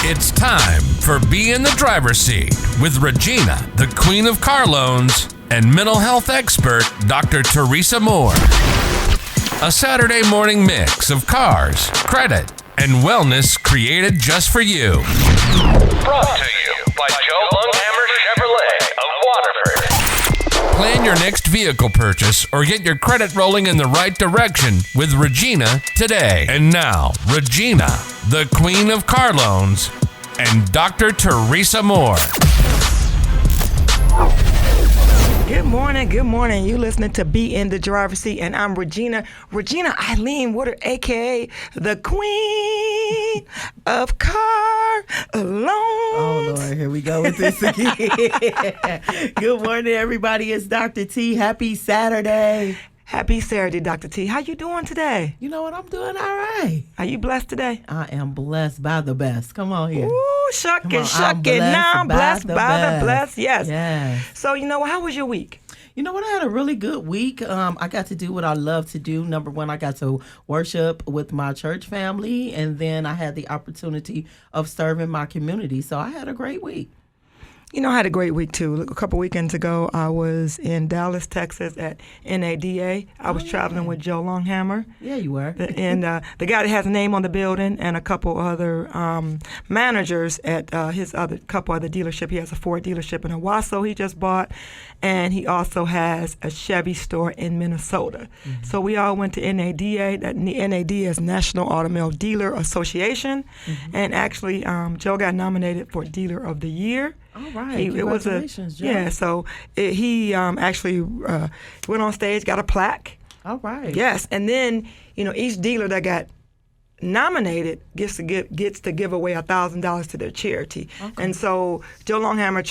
It's time for Be in the Driver's Seat with Regina, the Queen of Car Loans, and mental health expert, Dr. Teresa Moore. A Saturday morning mix of cars, credit, and wellness created just for you. Brought to you by Joe Lunghammer Chevrolet of Waterford. Plan your next vehicle purchase or get your credit rolling in the right direction with Regina today. And now, Regina, the Queen of Car Loans, and Dr. Teresa Moore. Good morning. You listening to Be in the Driver's Seat, and I'm Regina Eileen Woodard, a.k.a. the Queen of Car Loans. Oh, Lord, here we go with this again. Good morning, everybody. It's Dr. T. Happy Saturday. Happy Saturday, Dr. T. How you doing today? You know what? I'm doing all right. Are you blessed today? I am blessed by the best. Come on here. Ooh, shuck it. Now I'm blessed by the blessed. Yes. Yes. So, how was your week? You know what? I had a really good week. I got to do what I love to do. Number one, I got to worship with my church family, and then I had the opportunity of serving my community. So I had a great week. I had a great week, too. A couple weekends ago, I was in Dallas, Texas at NADA. I was traveling with Joe Longhammer. Yeah, you were. And the guy that has a name on the building, and a couple other managers at his couple other dealership. He has a Ford dealership in Owasso he just bought, and he also has a Chevy store in Minnesota. Mm-hmm. So we all went to NADA. That NADA is National Automobile Dealer Association. Mm-hmm. And actually, Joe got nominated for Dealer of the Year. All right. Congratulations, Joe. Yeah, so he actually went on stage, got a plaque. All right. Yes, and then, each dealer that got nominated gets to give away $1,000 to their charity. Okay. And so Joe Longhammer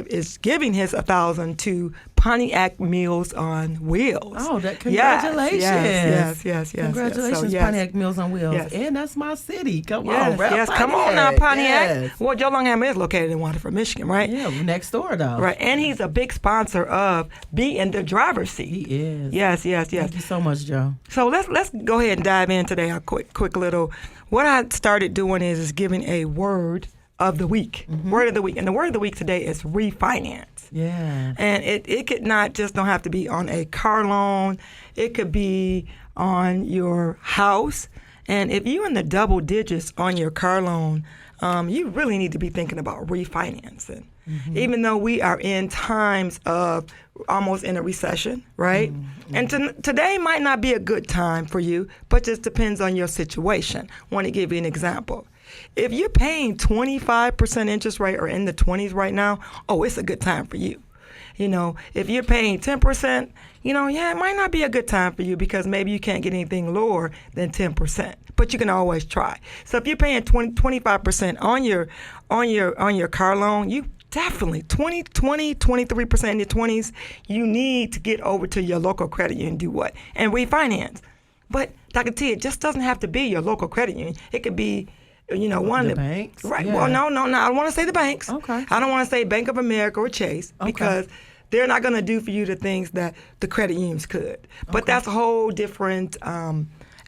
is giving his $1,000 to Pontiac Meals on Wheels. Oh, congratulations. Yes. Congratulations, so, Pontiac Meals on Wheels. Yes. And that's my city. Come on, Yes, Pontiac. Come on now, Pontiac. Yes. Well, Joe Longhammer is located in Waterford, Michigan, right? Yeah, next door, though. Right, and he's a big sponsor of Be in the Driver's Seat. He is. Yes. Thank you so much, Joe. So let's go ahead and dive in today. A quick little. What I started doing is giving a word of the week. Mm-hmm. Word of the week. And the word of the week today is refinance. Yeah. And it could not just don't have to be on a car loan. It could be on your house. And if you're in the double digits on your car loan, you really need to be thinking about refinancing. Mm-hmm. Even though we are in times of almost in a recession, right? Mm-hmm. And today might not be a good time for you, but just depends on your situation. I want to give you an example. If you're paying 25% interest rate or in the 20s right now, it's a good time for you. If you're paying 10%, it might not be a good time for you because maybe you can't get anything lower than 10%. But you can always try. So if you're paying 25% on your car loan, you definitely 23% in your 20s, you need to get over to your local credit union and do what? And refinance. But Dr. T, it just doesn't have to be your local credit union. It could be one of the banks. Right. Yeah. Well, no. I don't want to say the banks. Okay. I don't want to say Bank of America or Chase because they're not going to do for you the things that the credit unions could. But that's a whole different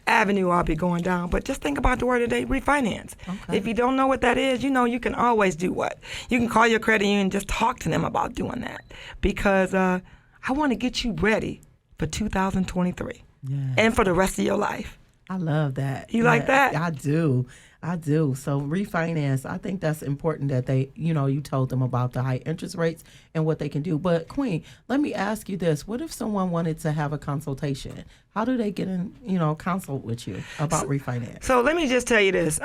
avenue I'll be going down. But just think about the word today, refinance. Okay. If you don't know what that is, you can always do what? You can call your credit union and just talk to them about doing that. Because I want to get you ready for 2023 and for the rest of your life. I love that. You like that? I do. So refinance, I think that's important that they, you told them about the high interest rates and what they can do. But Queen, let me ask you this. What if someone wanted to have a consultation? How do they get in, consult with you about refinance? So let me just tell you this.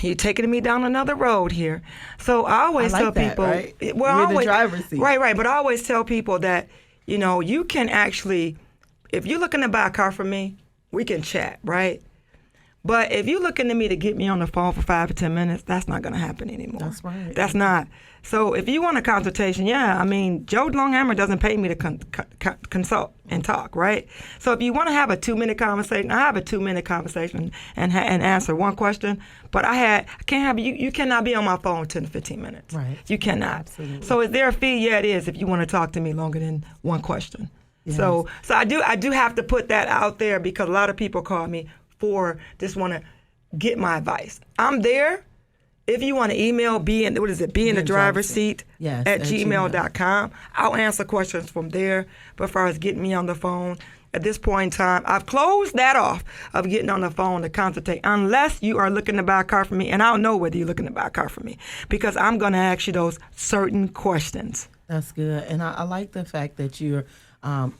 You're taking me down another road here. So I always tell people, right? Well, the driver's seat. Right. But I always tell people that, you can actually, if you're looking to buy a car from me, we can chat, right? But if you're looking to me to get me on the phone for 5 to 10 minutes, that's not going to happen anymore. That's right. That's not. So if you want a consultation, Joe Longhammer doesn't pay me to consult and talk, right? So if you want to have a 2-minute conversation, I have a 2-minute conversation and answer one question. But I can't have you cannot be on my phone 10 to 15 minutes. Right. You cannot. Absolutely. So is there a fee? Yeah, it is if you want to talk to me longer than one question. Yes. So I do have to put that out there because a lot of people call me for just want to get my advice. I'm there if you want to email, be in the driver's seat Yes, at at gmail.com. I'll answer questions from there. But as far as getting me on the phone, at this point in time, I've closed that off of getting on the phone to consultate, unless you are looking to buy a car from me, and I'll know whether you're looking to buy a car from me, because I'm going to ask you those certain questions. That's good. And I like the fact that you're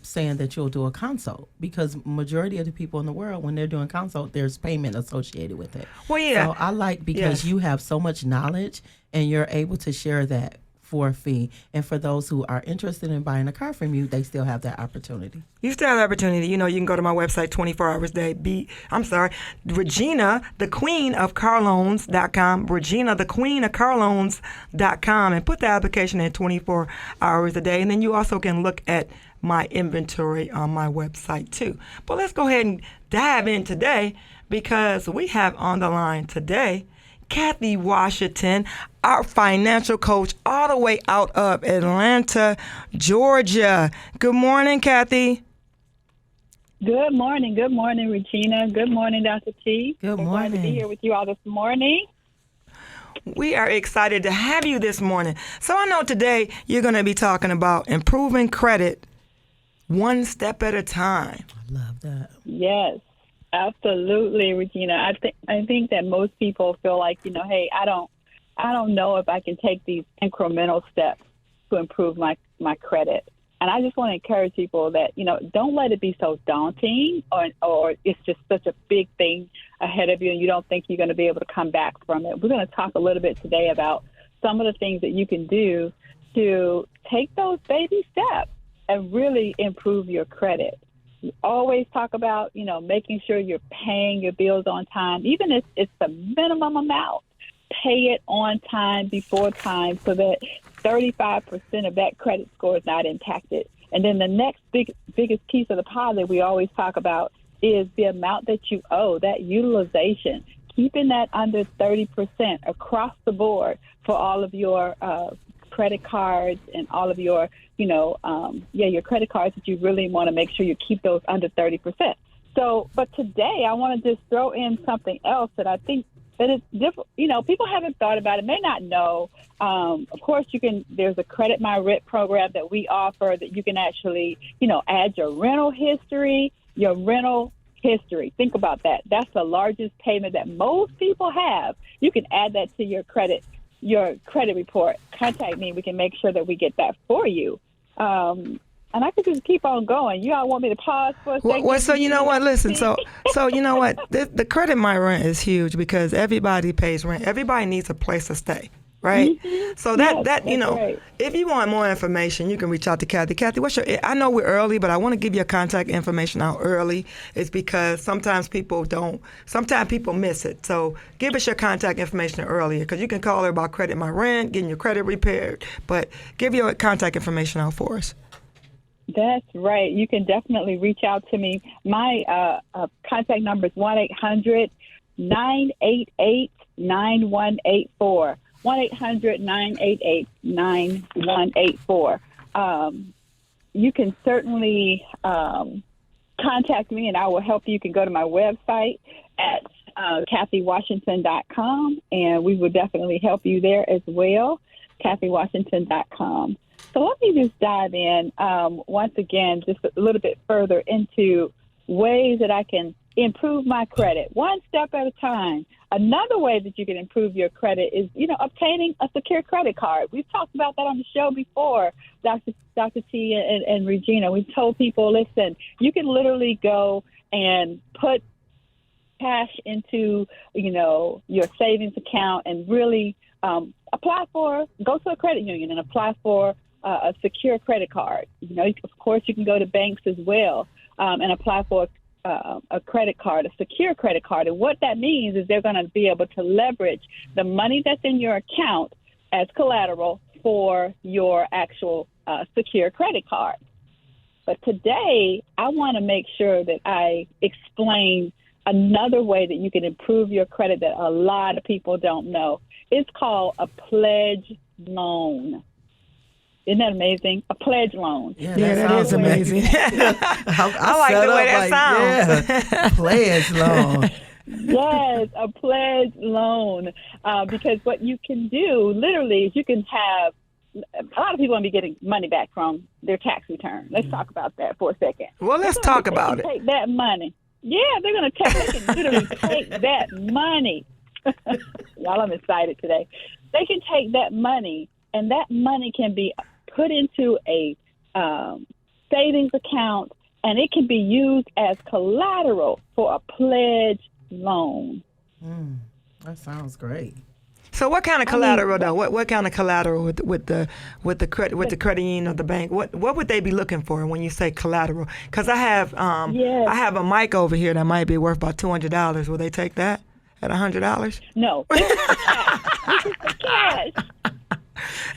saying that you'll do a consult, because majority of the people in the world, when they're doing consult, there's payment associated with it. Well, yeah. So I like, because you have so much knowledge and you're able to share that for a fee. And for those who are interested in buying a car from you, they still have that opportunity. You still have the opportunity. You can go to my website 24 hours a day. Regina, the Queen of Carloans.com, Regina, the Queen of Carloans.com, and put the application in 24 hours a day. And then you also can look at my inventory on my website too. But let's go ahead and dive in today, because we have on the line today Cathy Washington, our financial coach, all the way out of Atlanta, Georgia. Good morning, Cathy. Good morning. Good morning, Regina. Good morning, Dr. T. Good morning. Glad to be here with you all this morning. We are excited to have you this morning. So I know today you're going to be talking about improving credit one step at a time. I love that. Yes, absolutely, Regina. I think that most people feel like, hey, I don't know if I can take these incremental steps to improve my credit. And I just want to encourage people that, don't let it be so daunting, or it's just such a big thing ahead of you and you don't think you're going to be able to come back from it. We're going to talk a little bit today about some of the things that you can do to take those baby steps and really improve your credit. You always talk about, making sure you're paying your bills on time, even if it's the minimum amount. Pay it on time, before time, so that 35% of that credit score is not impacted. And then the next biggest piece of the pie that we always talk about is the amount that you owe, that utilization. Keeping that under 30% across the board for all of your credit cards and all of your, your credit cards, that you really want to make sure you keep those under 30%. So, but today I want to just throw in something else that I think that it's different. People haven't thought about it, may not know. Of course, there's a Credit My Rent program that we offer that you can actually, add your rental history. Think about that. That's the largest payment that most people have. You can add that to your credit report. Contact me. We can make sure that we get that for you. And I could just keep on going. You all want me to pause for a second? Well, so you know what? Listen, so you know what? The Credit My Rent is huge, because everybody pays rent. Everybody needs a place to stay, right? Mm-hmm. So right. If you want more information, you can reach out to Cathy. Cathy, I know we're early, but I want to give your contact information out early. It's because sometimes people miss it. So give us your contact information earlier, because you can call her about Credit My Rent, getting your credit repaired, but give your contact information out for us. That's right. You can definitely reach out to me. My contact number is 1-800-988-9184. 1-800-988-9184. You can certainly contact me, and I will help you. You can go to my website at CathyWashington.com, and we will definitely help you there as well, CathyWashington.com. So let me just dive in once again, just a little bit further into ways that I can improve my credit, one step at a time. Another way that you can improve your credit is, obtaining a secure credit card. We've talked about that on the show before, Dr. T and Regina. We've told people, listen, you can literally go and put cash into, your savings account and really go to a credit union and apply for a secure credit card. Of course, you can go to banks as well and apply for a credit card, a secure credit card. And what that means is they're going to be able to leverage the money that's in your account as collateral for your actual secure credit card. But today, I want to make sure that I explain another way that you can improve your credit that a lot of people don't know. It's called a pledge loan. Isn't that amazing? A pledge loan. Yeah, that is amazing. I like the way that sounds. Yeah, pledge loan. Yes, a pledge loan. Because what you can do literally is you can have a lot of people going to be getting money back from their tax return. Let's talk about that for a second. Well, let's talk about it. Take that money. Yeah, they're going to take. They can literally take that money. Y'all, I'm excited today. They can take that money, and that money can be put into a savings account, and it can be used as collateral for a pledge loan. That sounds great. So what kind of collateral though? What kind of collateral with the credit union or the bank? What would they be looking for when you say collateral? Because I have I have a mic over here that might be worth about $200. Will they take that at $100? No, this is for cash.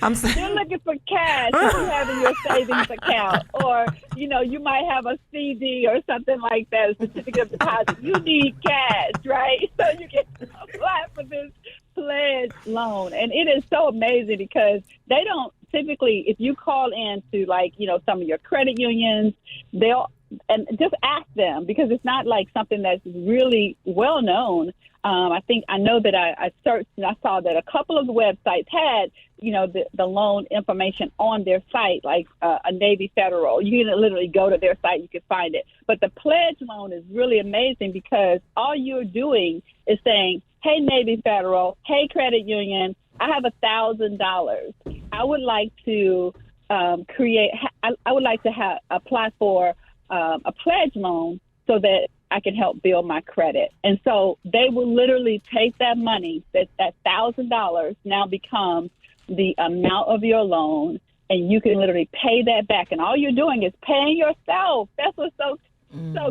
I'm saying You're looking for cash that you have in your savings account, or you might have a CD or something like that, a certificate of deposit. You need cash, right? So you can apply for this pledge loan, and it is so amazing because they don't typically. If you call in to some of your credit unions, and just ask them, because it's not like something that's really well known. I know that I searched and I saw that a couple of the websites had, the loan information on their site, like a Navy Federal. You can literally go to their site, you can find it. But the pledge loan is really amazing because all you're doing is saying, hey, Navy Federal, hey, credit union, I have $1,000. I would like to apply for a pledge loan so that I can help build my credit. And so they will literally take that money, that $1,000 now becomes the amount of your loan, and you can literally pay that back. And all you're doing is paying yourself. That's what's so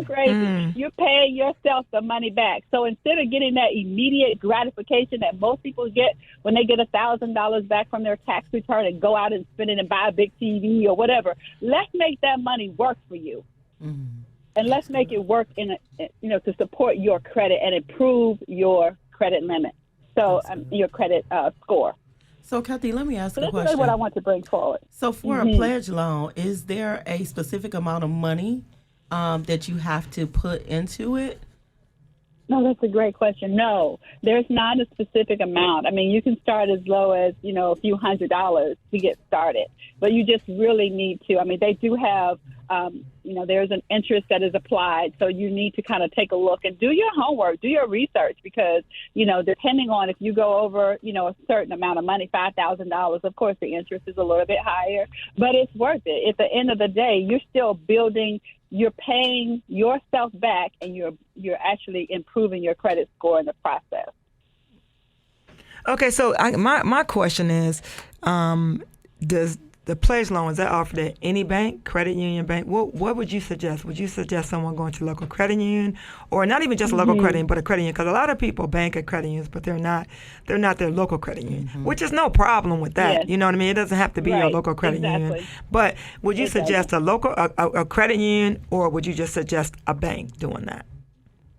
crazy. You're paying yourself the money back. So instead of getting that immediate gratification that most people get when they get $1,000 back from their tax return and go out and spend it and buy a big TV or whatever, let's make that money work for you. And let's make it work to support your credit and improve your credit limit. So your credit score. So, Cathy, let me ask a question. That's really what I want to bring forward. So, for a pledge loan, is there a specific amount of money that you have to put into it? No, that's a great question. No, there's not a specific amount. I mean, you can start as low as, a few $100s to get started, but you just really need to. I mean, they do have, there's an interest that is applied. So you need to kind of take a look and do your homework, do your research, because, depending on if you go over, a certain amount of money, $5,000, of course, the interest is a little bit higher, but it's worth it. At the end of the day, you're still building. You're paying yourself back, and you're actually improving your credit score in the process. Okay, so my question is, does the pledge loan, is that offered at any bank, credit union, bank? What would you suggest? Would you suggest someone going to local credit union, or not even just a local credit union, but a credit union? Because a lot of people bank at credit unions, but they're not their local credit union, which is no problem with that. Yes. You know what I mean? It doesn't have to be your local credit union. But would you suggest a local a credit union, or would you just suggest a bank doing that?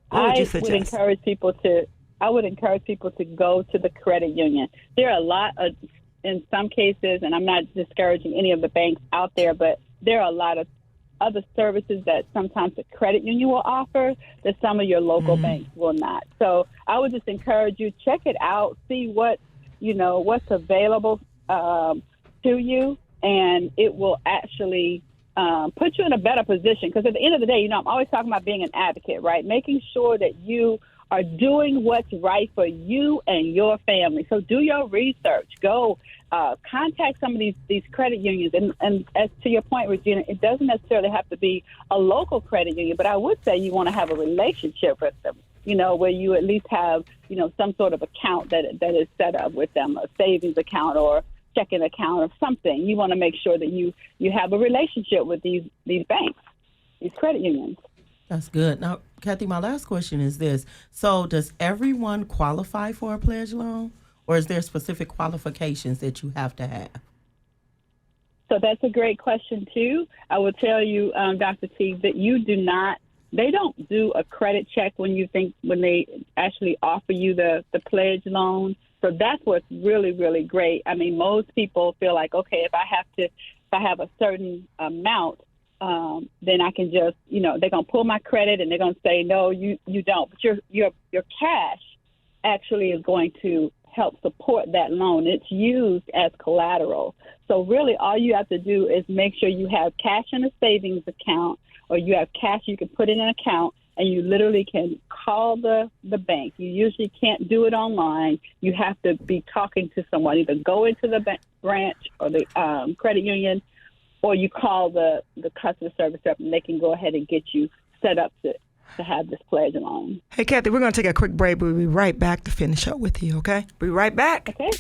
What would you suggest? I would encourage people to go to the credit union. There are a lot of, in some cases, and I'm not discouraging any of the banks out there, but there are a lot of other services that sometimes the credit union will offer that some of your local banks will not. So I would just encourage you, check it out, see what's available to you, and it will actually put you in a better position. Because at the end of the day, I'm always talking about being an advocate, right? Making sure that you are doing what's right for you and your family. So do your research. Go contact some of these credit unions. And as to your point, Regina, it doesn't necessarily have to be a local credit union, but I would say you want to have a relationship with them, where you at least have, some sort of account that is set up with them, a savings account or checking account or something. You want to make sure that you have a relationship with these banks, these credit unions. That's good. Now, Cathy, my last question is this. So does everyone qualify for a pledge loan, or is there specific qualifications that you have to have? So that's a great question, too. I will tell you, Dr. T, that they don't do a credit check when they actually offer you the pledge loan. So that's what's really, really great. I mean, most people feel like, okay, if I have a certain amount, then I can just, they're going to pull my credit and they're going to say, no, you don't. But your cash actually is going to help support that loan. It's used as collateral. So really all you have to do is make sure you have cash in a savings account, or you have cash you can put in an account, and you literally can call the bank. You usually can't do it online. You have to be talking to someone, either go into the branch or the credit union, or you call the customer service rep, and they can go ahead and get you set up to have this pledge loan. Hey, Cathy, we're going to take a quick break. We'll be right back to finish up with you, okay? Be right back. Okay.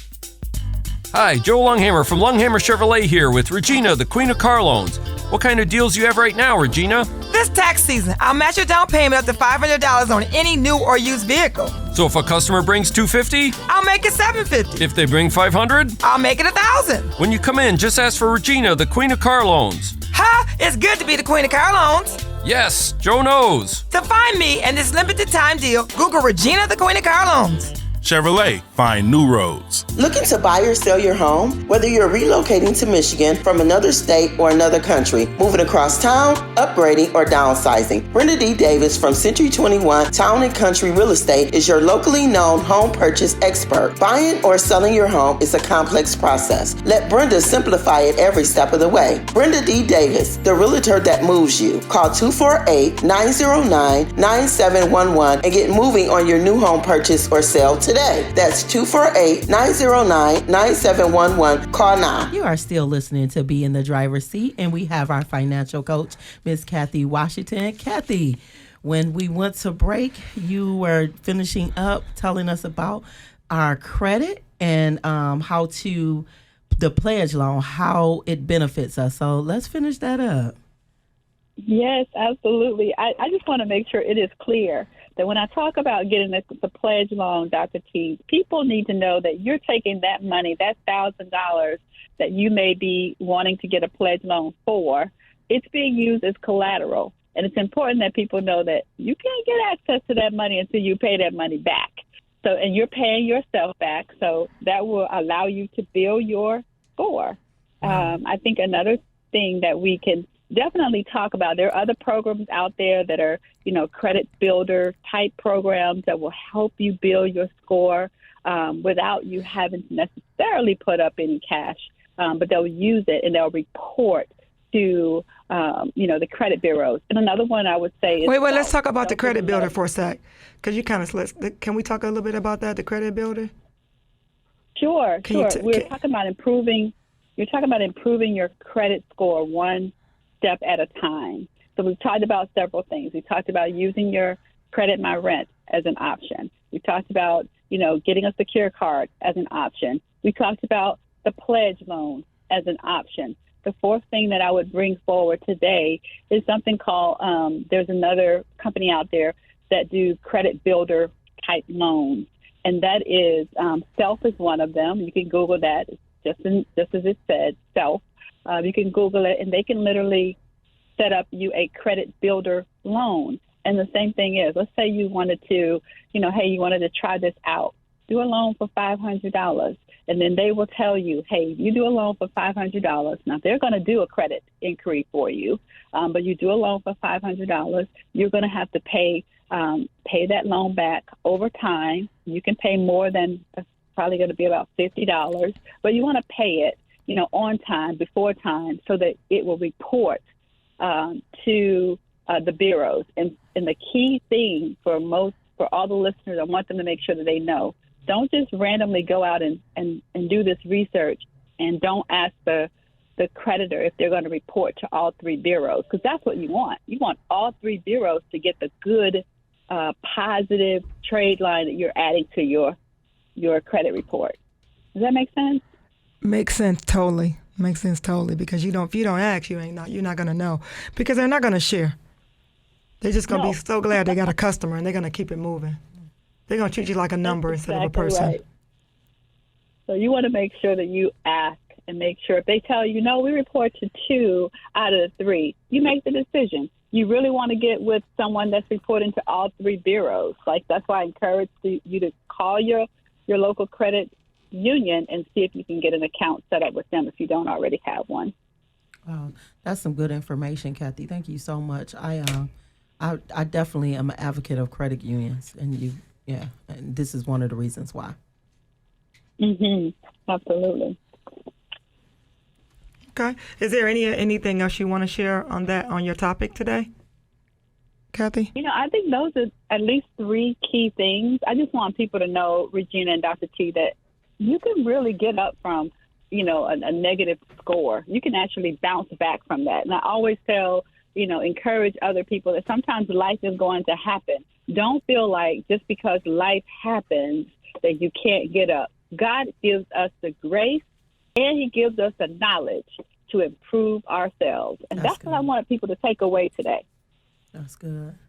Hi, Joe Longhammer from Longhammer Chevrolet here with Regina, the Queen of Car Loans. What kind of deals do you have right now, Regina? This tax season, I'll match your down payment up to $500 on any new or used vehicle. So if a customer brings $250, I'll make it $750. if they bring $500, I'll make it $1,000. when you come in, just ask for Regina, the Queen of Car Loans. Ha! It's good to be the Queen of Car Loans. Yes, Joe knows. To find me and this limited time deal, Google Regina, the Queen of Car Loans. Chevrolet, find new roads. Looking to buy or sell your home? Whether you're relocating to Michigan from another state or another country, moving across town, upgrading, or downsizing, Brenda D. Davis from Century 21 Town and Country Real Estate is your locally known home purchase expert. Buying or selling your home is a complex process. Let Brenda simplify it every step of the way. Brenda D. Davis, the realtor that moves you. Call 248-909-9711 and get moving on your new home purchase or sale today. That's 248-909-9711. Call now. You are still listening to Be in the Driver's Seat, and we have our financial coach, Miss Cathy Washington. Cathy, when we went to break, you were finishing up telling us about our credit and how to the pledge loan, how it benefits us. So let's finish that up. Yes, absolutely. I just want to make sure it is clear that when I talk about getting the pledge loan, Dr. T, people need to know that you're taking that money, that $1,000 that you may be wanting to get a pledge loan for, it's being used as collateral. And it's important that people know that you can't get access to that money until you pay that money back. So, and you're paying yourself back, so that will allow you to build your score. I think another thing that we can definitely talk about, there are other programs out there that are, credit builder type programs that will help you build your score without you having to necessarily put up any cash, but they'll use it and they'll report to, the credit bureaus. And another one I would say is... Wait, let's talk about the credit builder for a sec. Because you kind of... Can we talk a little bit about that, the credit builder? Sure. We're talking about improving... You're talking about improving your credit score one step at a time. So we've talked about several things. We talked about using your Credit My Rent as an option. We talked about, getting a secure card as an option. We talked about the pledge loan as an option. The fourth thing that I would bring forward today is something called, there's another company out there that do credit builder type loans. And that is, Self is one of them. You can Google that, just as it said, Self. You can Google it, and they can literally set up you a credit builder loan. And the same thing is, let's say you wanted to, hey, you wanted to try this out. Do a loan for $500. And then they will tell you, hey, you do a loan for $500. Now, they're going to do a credit inquiry for you, but you do a loan for $500. You're going to have to pay that loan back over time. You can pay more than, it's probably going to be about $50, but you want to pay it, on time, before time, so that it will report to the bureaus. And the key thing for all the listeners, I want them to make sure that they know, don't just randomly go out and do this research, and don't ask the creditor if they're going to report to all three bureaus, because that's what you want. You want all three bureaus to get the good, positive trade line that you're adding to your credit report. Does that make sense? Makes sense totally. Makes sense totally, because if you don't ask, you're not going to know, because they're not going to share. They're just going to be so glad they got a customer, and they're going to keep it moving. They're going to treat you like a number instead of a person. Right. So you want to make sure that you ask, and make sure if they tell you, no, we report to 2 out of the 3, you make the decision. You really want to get with someone that's reporting to all 3 bureaus. Like, that's why I encourage you to call your local credit union and see if you can get an account set up with them if you don't already have one. Wow, that's some good information, Cathy. Thank you so much. I definitely am an advocate of credit unions, and and this is one of the reasons why. Absolutely. Okay. Is there anything else you want to share on your topic today, Cathy? I think those are at least 3 key things. I just want people to know, Regina and Dr. T, that you can really get up from, a negative score. You can actually bounce back from that. And I always encourage other people that sometimes life is going to happen. Don't feel like just because life happens that you can't get up. God gives us the grace and he gives us the knowledge to improve ourselves. And that's what I wanted people to take away today. That's good.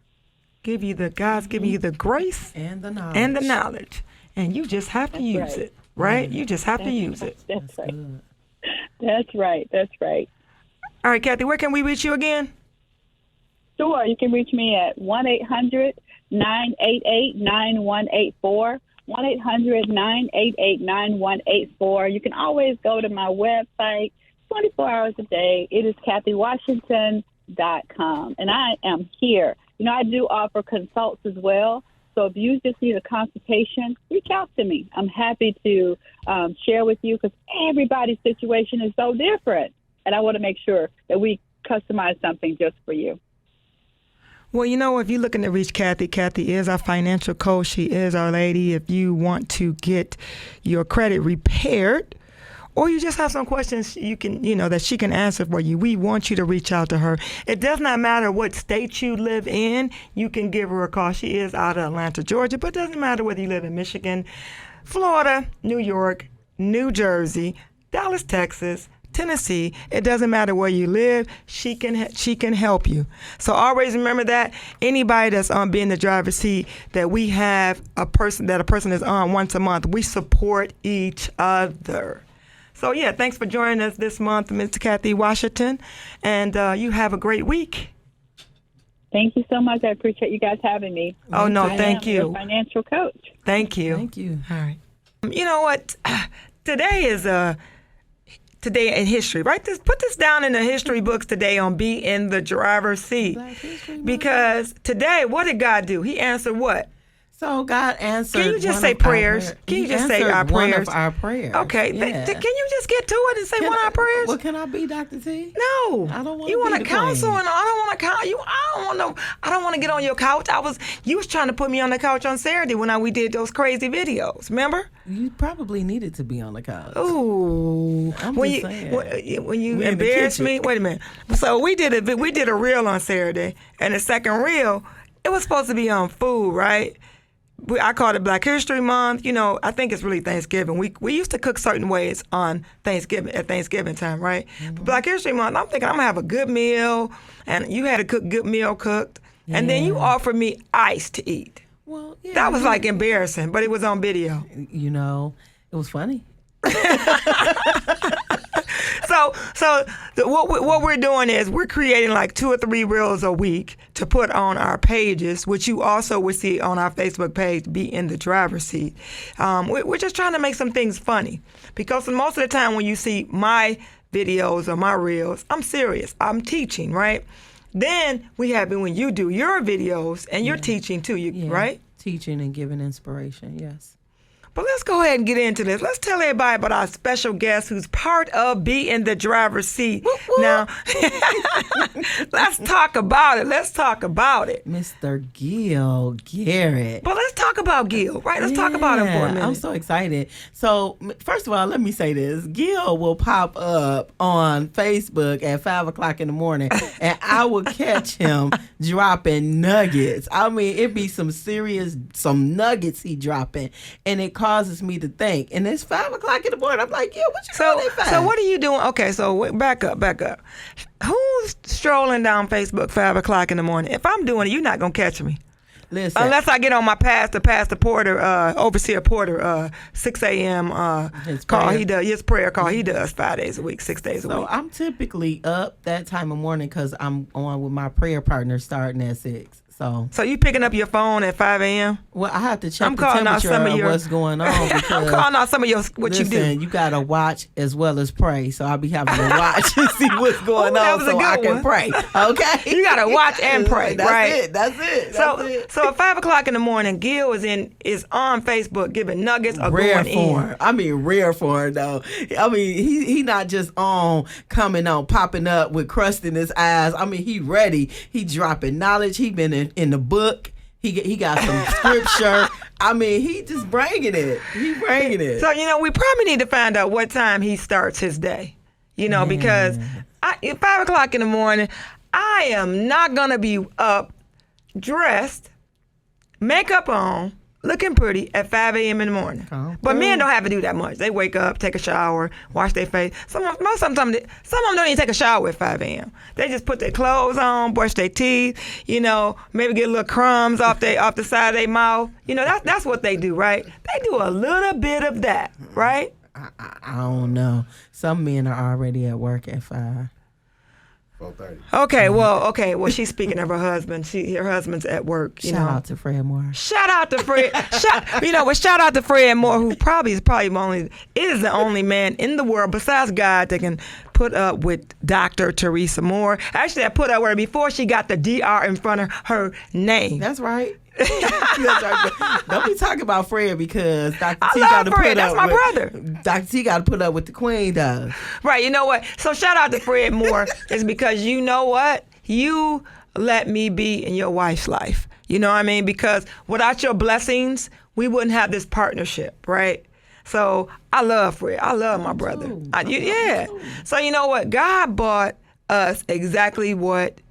God's giving you the grace and the knowledge. And you just have to use it, right? You just have to use it. That's right. Good. That's right. All right, Cathy, where can we reach you again? Sure. You can reach me at 1-800-988-9184. 1-800-988-9184. You can always go to my website 24 hours a day. It is CathyWashington.com. And I am here. I do offer consults as well. So if you just need a consultation, reach out to me. I'm happy to share with you because everybody's situation is so different. And I want to make sure that we customize something just for you. Well, if you're looking to reach Cathy, Cathy is our financial coach. She is our lady. If you want to get your credit repaired, or you just have some questions you can, that she can answer for you, we want you to reach out to her. It does not matter what state you live in. You can give her a call. She is out of Atlanta, Georgia, but it doesn't matter whether you live in Michigan, Florida, New York, New Jersey, Dallas, Texas, Tennessee. It doesn't matter where you live. She can help you. So always remember that anybody that's on being the driver's seat, that we have a person is on once a month. We support each other. So yeah, thanks for joining us this month, Mr. Cathy Washington, and you have a great week. Thank you so much. I appreciate you guys having me. Oh no, thank you. Your financial coach. Thank you. Thank you. All right. You know what? Today is Today in history, right? Put this down in the history books today on Be in the Driver's Seat. Because today, what did God do? He answered what? So God answered. Can you just say prayers? Can you just say our prayers? One of our prayers. Okay. Yeah. Can you just get to it and say one of our prayers? Well, can I be Dr. T? No. I don't want you to want be to counsel, queen. and I don't want to counsel you. I don't want to get on your couch. You was trying to put me on the couch on Saturday when we did those crazy videos. Remember? You probably needed to be on the couch. Ooh. When you embarrassed me. Wait a minute. So we did a reel on Saturday, and the second reel, it was supposed to be on food, right? I called it Black History Month. I think it's really Thanksgiving. We used to cook certain ways on Thanksgiving at Thanksgiving time, right? Mm-hmm. But Black History Month, I'm thinking I'm gonna have a good meal, and you had a good meal cooked, and then you offered me ice to eat. Well, yeah, that was like embarrassing, but it was on video. It was funny. So what we're doing is we're creating like 2 or 3 reels a week to put on our pages, which you also will see on our Facebook page, Be in the Driver's Seat. We're just trying to make some things funny, because most of the time when you see my videos or my reels, I'm serious. I'm teaching, right? Then we have it when you do your videos and you're teaching too, right? Teaching and giving inspiration, yes. But let's go ahead and get into this. Let's tell everybody about our special guest who's part of Be in the Driver's Seat. Whoop, whoop. Now, let's talk about it. Mr. Gill Garrett. But let's talk about Gill, right? Let's talk about him for a minute. I'm so excited. So, first of all, let me say this. Gill will pop up on Facebook at 5 o'clock in the morning, and I will catch him dropping nuggets. I mean, it be some nuggets he dropping, and it causes me to think. And it's 5 o'clock in the morning. I'm like, what you doing at 5? So what are you doing? Okay, so back up. Who's strolling down Facebook 5 o'clock in the morning? If I'm doing it, you're not going to catch me. Listen. Unless I get on my Pastor Porter, Overseer Porter, 6 a.m. call. He does his prayer call. He does 5 days a week, 6 days a week. So I'm typically up that time of morning because I'm on with my prayer partner starting at 6. So you picking up your phone at 5 a.m.? Well, I have to check I'm the calling out temperature some of of your- what's going on. Because, I'm calling out some of your what listen, you do. you got to watch as well as pray. So I'll be having to watch and see what's going that on was a so I good can one. pray. Okay? You gotta watch and pray, That's right? it. That's it. So at 5 o'clock in the morning, Gill is on Facebook giving nuggets of Rare going for in. him. I mean, rare for him, though. I mean, he not just on coming on, popping up with crust in his eyes. I mean, he ready. He dropping knowledge. He been in the book. He got some scripture. I mean, he just bringing it. He bringing it. So, we probably need to find out what time he starts his day, because at 5 o'clock in the morning, I am not going to be up, dressed, makeup on, looking pretty at 5 a.m. in the morning. But men don't have to do that much. They wake up, take a shower, wash their face. Some of them don't even take a shower at 5 a.m. They just put their clothes on, brush their teeth, maybe get a little crumbs off the side of their mouth. That's what they do, right? They do a little bit of that, right? I don't know. Some men are already at work at 5. 4:30. Okay. Well, she's speaking of her husband. Her husband's at work. Shout out to Fred Moore. Shout out to Fred. Shout out to Fred Moore, who is the only man in the world besides God that can put up with Dr. Teresa Moore. Actually, I put up with her before she got the DR in front of her name. That's right. That's right. Don't be talking about Fred because Dr. T got to Fred. put That's up my with, brother. Dr. T got to put up with the Queen does. Right. You know what? So shout out to Fred Moore is because you know what? You let me be in your wife's life. You know what I mean? Because without your blessings, we wouldn't have this partnership, right? So I love Fred. I love my brother. So you know what? God bought us exactly what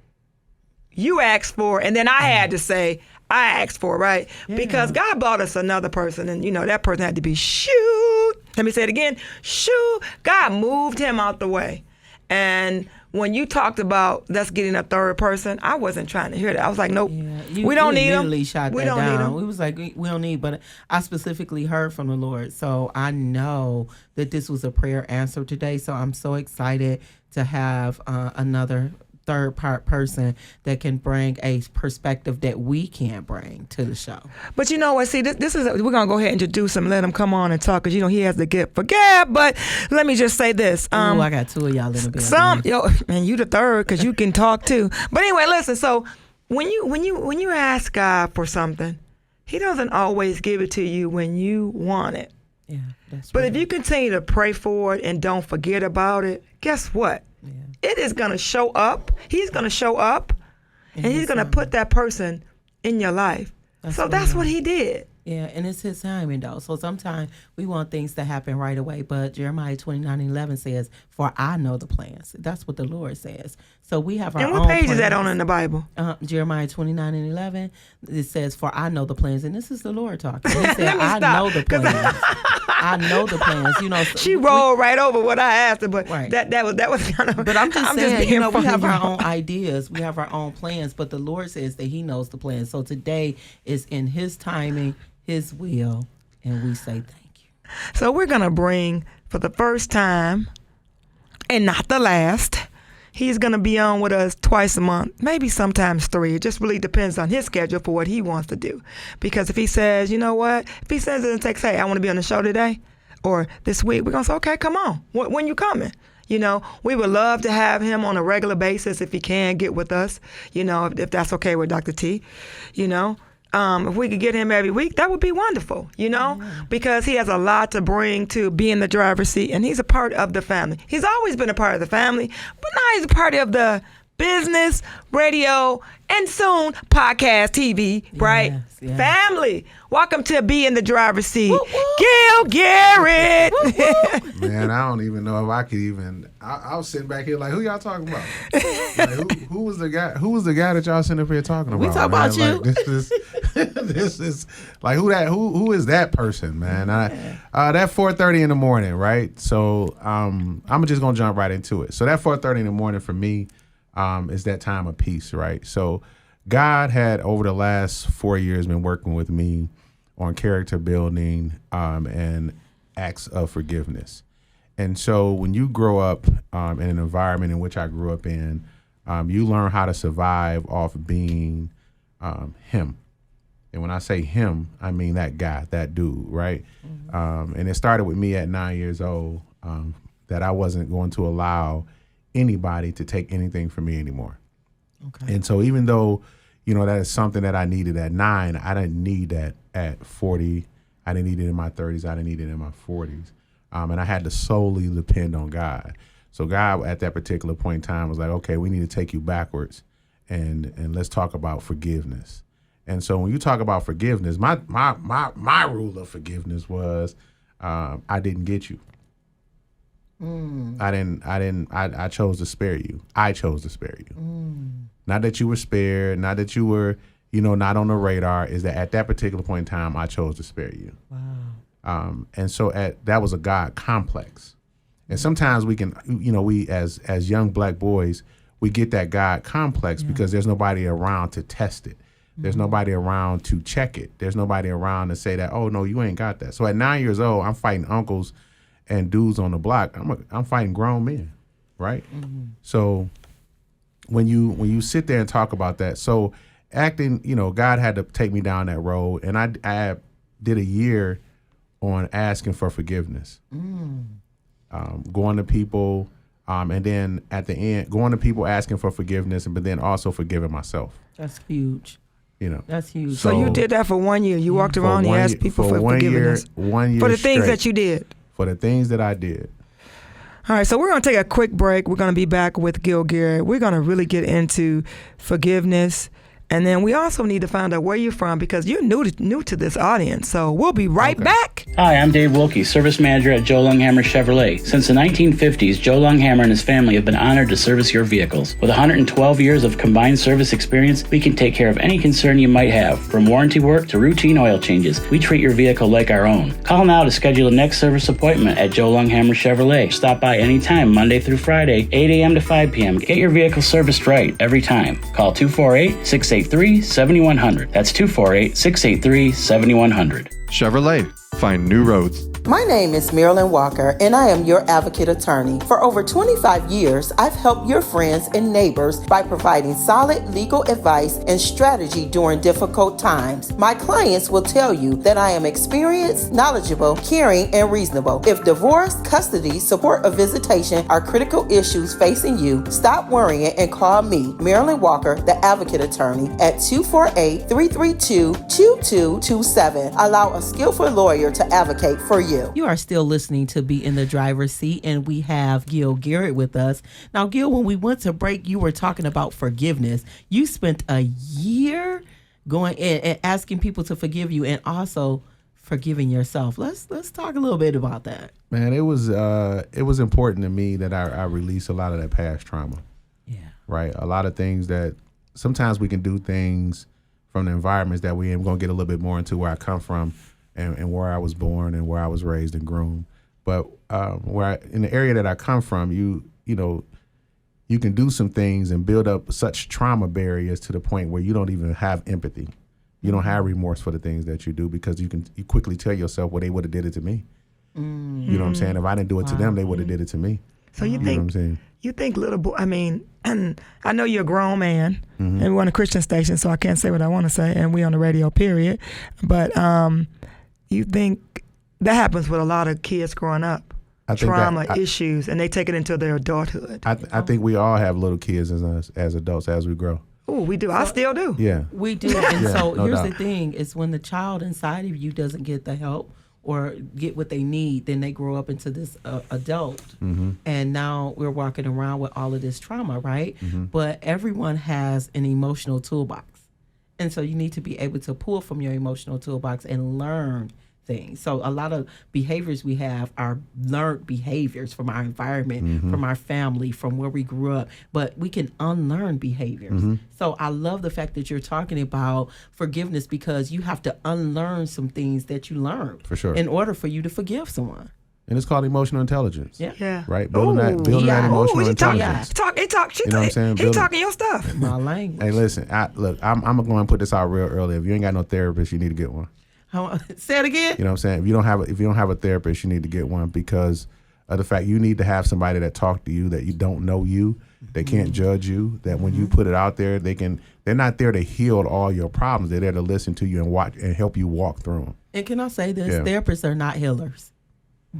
you asked for, and then I had to say, I asked for, right? Yeah. Because God bought us another person, and that person had to be shoot. Let me say it again. Shoot. God moved him out the way. And when you talked about us getting a third person, I wasn't trying to hear that. I was like, nope, we don't need him. We don't need him. We was like, we don't need, but I specifically heard from the Lord. So I know that this was a prayer answer today. So I'm so excited to have another third part person that can bring a perspective that we can't bring to the show. But you know what? See, this is we're gonna go ahead and introduce him, let him come on and talk, because he has the gift for gab. But let me just say this. I got two of y'all in the building. And you the third, because you can talk too. But anyway, listen. So when you ask God for something, He doesn't always give it to you when you want it. Yeah, that's but right. if you continue to pray for it and don't forget about it, guess what? Yeah. It is going to show up. He's going to show up, and he's going to put that person in your life. That's what he did. Yeah, and it's his timing, though. So sometimes we want things to happen right away, but Jeremiah 29:11 says, "For I know the plans." That's what the Lord says. So we have our own And what page plans. is that on in the Bible? Jeremiah 29:11. It says, "For I know the plans," and this is the Lord talking. He said, "I know the plans. I know the plans." She rolled right over what I asked her, but right. that was kind of. But I'm just saying, we have our y'all. own ideas, we have our own plans, but the Lord says that He knows the plans. So today is in His timing, His will, and we say thank you. So we're gonna bring, for the first time, and not the last, he's gonna be on with us twice a month, maybe sometimes 3. It just really depends on his schedule for what he wants to do. Because if he says, if he says in the text, hey, I want to be on the show today or this week, we're gonna say, okay, come on. When you coming? We would love to have him on a regular basis if he can get with us. If that's okay with Dr. T. If we could get him every week, that would be wonderful, because he has a lot to bring to be in the driver's seat, and he's a part of the family. He's always been a part of the family, but now he's a part of the business, radio, and soon podcast, TV, right? Yes. Family. Welcome to Be in the Driver's Seat. Gill Garrett. Man, I don't even know if I could even. I was sitting back here like, who y'all talking about? Like, who was the guy? Who was the guy that y'all sitting up here talking about? We talk about you. Like, this is like who is that person, man? That 4:30 in the morning, right? So I'm just gonna jump right into it. So that 4:30 in the morning for me is that time of peace, right? So God had over the last 4 years been working with me on character building and acts of forgiveness. And so when you grow up in an environment in which I grew up in, you learn how to survive off being him. And when I say him, I mean that guy, that dude, right? And it started with me at 9 years old, that I wasn't going to allow anybody to take anything from me anymore. Okay. And so even though, that is something that I needed at 9, I didn't need that at 40. I didn't need it in my 30s. I didn't need it in my 40s. And I had to solely depend on God. So God at that particular point in time was like, okay, we need to take you backwards and let's talk about forgiveness. And so when you talk about forgiveness, my rule of forgiveness was I didn't get you. I chose to spare you. I chose to spare you. Not that you were spared, not that you were, not on the radar, is that at that particular point in time, I chose to spare you. Wow. And so that was a God complex. And sometimes we can, we as young black boys, we get that God complex because there's nobody around to test it. There's nobody around to check it. There's nobody around to say that, oh, no, you ain't got that. So at 9 years old, I'm fighting uncles and dudes on the block. I'm fighting grown men, right? So when you sit there and talk about that, so acting, God had to take me down that road, and I did a year on asking for forgiveness, going to people, and then at the end, going to people asking for forgiveness, but then also forgiving myself. That's huge. That's huge. So you did that for 1 year. You walked around and asked people for forgiveness. 1 year for the things straight. that you did. For the things that I did. All right, so we're going to take a quick break. We're going to be back with Gill Garrett. We're going to really get into forgiveness. And then we also need to find out where you're from because you're new to this audience. So we'll be right back. Hi, I'm Dave Wilkie, Service Manager at Joe Longhammer Chevrolet. Since the 1950s, Joe Longhammer and his family have been honored to service your vehicles. With 112 years of combined service experience, we can take care of any concern you might have. From warranty work to routine oil changes, we treat your vehicle like our own. Call now to schedule a next service appointment at Joe Longhammer Chevrolet. Stop by anytime, Monday through Friday, 8 a.m. to 5 p.m. Get your vehicle serviced right every time. Call 248-683-7100. That's 248-683-7100. Chevrolet. Find new roads. My name is Marilyn Walker, and I am your advocate attorney. For over 25 years, I've helped your friends and neighbors by providing solid legal advice and strategy during difficult times. My clients will tell you that I am experienced, knowledgeable, caring, and reasonable. If divorce, custody, support, or visitation are critical issues facing you, stop worrying and call me, Marilyn Walker, the advocate attorney, at 248-332-2227. Allow a skillful lawyer to advocate for you. You are still listening to Be in the Driver's Seat, and we have Gill Garrett with us. Now, Gill, when we went to break, you were talking about forgiveness. You spent a year going in and asking people to forgive you and also forgiving yourself. Let's talk a little bit about that. Man, it was important to me that I release a lot of that past trauma. Yeah. Right? A lot of things that sometimes we can do things from the environments that we're in. We're going to get a little bit more into where I come from. And where I was born and where I was raised and groomed. But in the area that I come from, you can do some things and build up such trauma barriers to the point where you don't even have empathy. You don't have remorse for the things that you do because you quickly tell yourself, well, they would have did it to me. Mm-hmm. You know what I'm saying? If I didn't do it to them, they would have did it to me. So you know think what I'm saying? You think little boy? I mean, and I know you're a grown man, and we're on a Christian station, so I can't say what I want to say, and we on the radio, period. But you think that happens with a lot of kids growing up, trauma issues, and they take it into their adulthood. I think we all have little kids as adults as we grow. Oh, we do. I still do. Yeah, we do. And so here's the thing: is when the child inside of you doesn't get the help or get what they need, then they grow up into this adult, and now we're walking around with all of this trauma, right? But everyone has an emotional toolbox. And so you need to be able to pull from your emotional toolbox and learn things. So a lot of behaviors we have are learned behaviors from our environment, from our family, from where we grew up. But we can unlearn behaviors. So I love the fact that you're talking about forgiveness because you have to unlearn some things that you learned for sure in order for you to forgive someone. And it's called emotional intelligence. Yeah. Right? Building that emotional intelligence. He talking you know what I'm saying? He talking your stuff. My language. Hey, listen, I'm going to put this out real early. If you ain't got no therapist, you need to get one. Say it again. You know what I'm saying? If you don't have a therapist, you need to get one because of the fact you need to have somebody that talk to you that you don't know you. They can't judge you. That when you put it out there, they're not there to heal all your problems. They're there to listen to you and watch and help you walk through them. And can I say this? Therapists are not healers.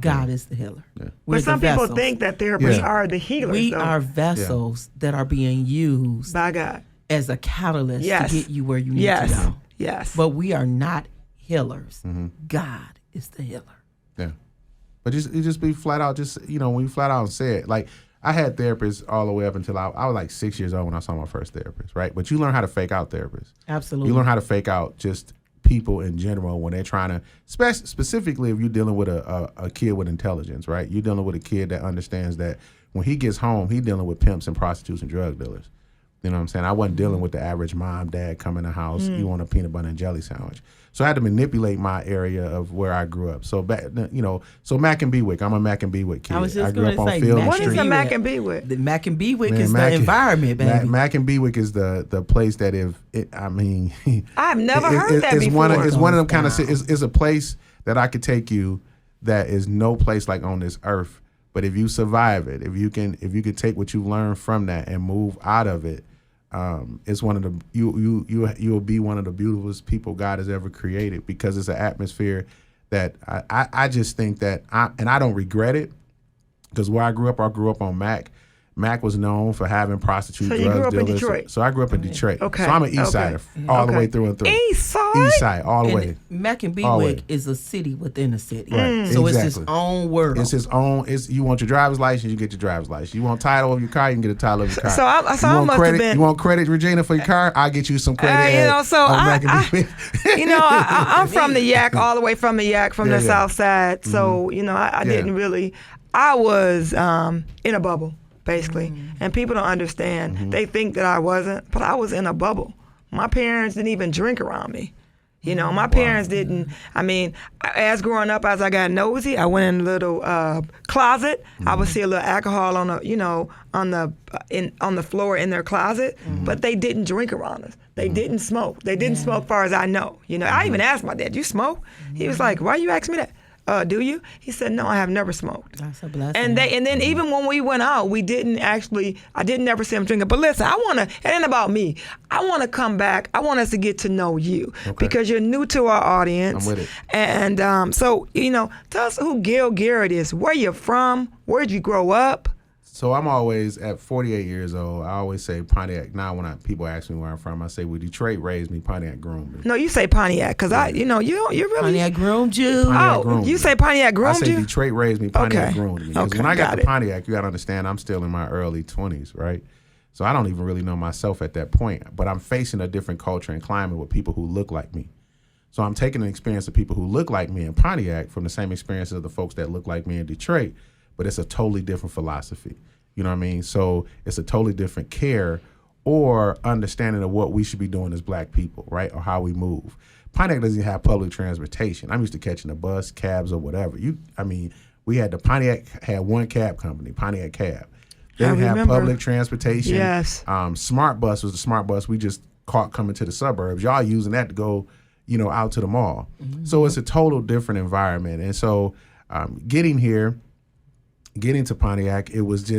God is the healer. Yeah. But some people think that therapists are the healers. We are vessels that are being used by God as a catalyst to get you where you need to go. Yes. But we are not healers. God is the healer. Yeah. But you just be flat out, just, when you flat out say it. Like, I had therapists all the way up until I was like 6 years old when I saw my first therapist, right? But you learn how to fake out therapists. Absolutely. You learn how to fake out just people in general when they're trying to, specifically if you're dealing with a kid with intelligence, right? You're dealing with a kid that understands that when he gets home, he's dealing with pimps and prostitutes and drug dealers. You know what I'm saying? I wasn't dealing with the average mom, dad come in the house, you want a peanut butter and jelly sandwich. So I had to manipulate my area of where I grew up. So so Mac and Bewick, I'm a Mac and Bewick kid. I was just grew up on Field what Street. is a Mac and Bewick? The Mac and Bewick is the environment, baby. Mac and Bewick is the place that I've never heard that before. It's one of them kind of, it's a place that I could take you that is no place like on this earth. But if you survive it, if you can take what you learned from that and move out of it, it's one of the you'll be one of the beautifulest people God has ever created, because it's an atmosphere that I just think that I don't regret it, because where I grew up on Mac. Mac was known for having prostitute drug dealers. So you grew up in Detroit? So I grew up in Detroit. Okay. So I'm an East Sider all the way through and through. East Side? East Side, all the way. Mac and Bewick is a city within a city. Right. So Exactly. it's its own world. It's its own. You want your driver's license, you get your driver's license. You want title of your car, you can get a title of your car. So I must have been. You want credit, Regina, for your car? I'll get you some credit. I'm from the Yak, all the way from the Yak, from the South Side. So I didn't really. I was in a bubble, basically, and people don't understand. They think that I wasn't, but I was in a bubble. My parents didn't even drink around me. My parents didn't. I mean, as growing up, as I got nosy, I went in a little closet. I would see a little alcohol on the floor in their closet, but they didn't drink around us. They didn't smoke. They didn't smoke, far as I know. I even asked my dad, "You smoke?" He was like, "Why you asking me that? Do you?" He said, "No, I have never smoked." That's a blessing. And then even when we went out, I didn't never see him drinking. But listen, it ain't about me. I want to come back. I want us to get to know you, because you're new to our audience. I'm with it. And so, tell us who Gill Garrett is, where you're from, where'd you grow up? So I'm always, at 48 years old, I always say Pontiac. Now when people ask me where I'm from, I say, well, Detroit raised me, Pontiac groomed me. No, you say Pontiac, because you're really... Pontiac groomed you. You say Pontiac groomed you? I say Detroit raised me, Pontiac groomed me. Because when I got to it. Pontiac, you got to understand, I'm still in my early 20s, right? So I don't even really know myself at that point. But I'm facing a different culture and climate with people who look like me. So I'm taking the experience of people who look like me in Pontiac from the same experiences of the folks that look like me in Detroit, but it's a totally different philosophy. You know what I mean? So it's a totally different care or understanding of what we should be doing as black people, right? Or how we move. Pontiac doesn't have public transportation. I'm used to catching a bus, cabs, or whatever. Pontiac had one cab company, Pontiac Cab. They didn't have public transportation. Yes. Smart Bus was the Smart Bus we just caught coming to the suburbs. Y'all using that to go, out to the mall. So it's a total different environment. And so getting to Pontiac, it was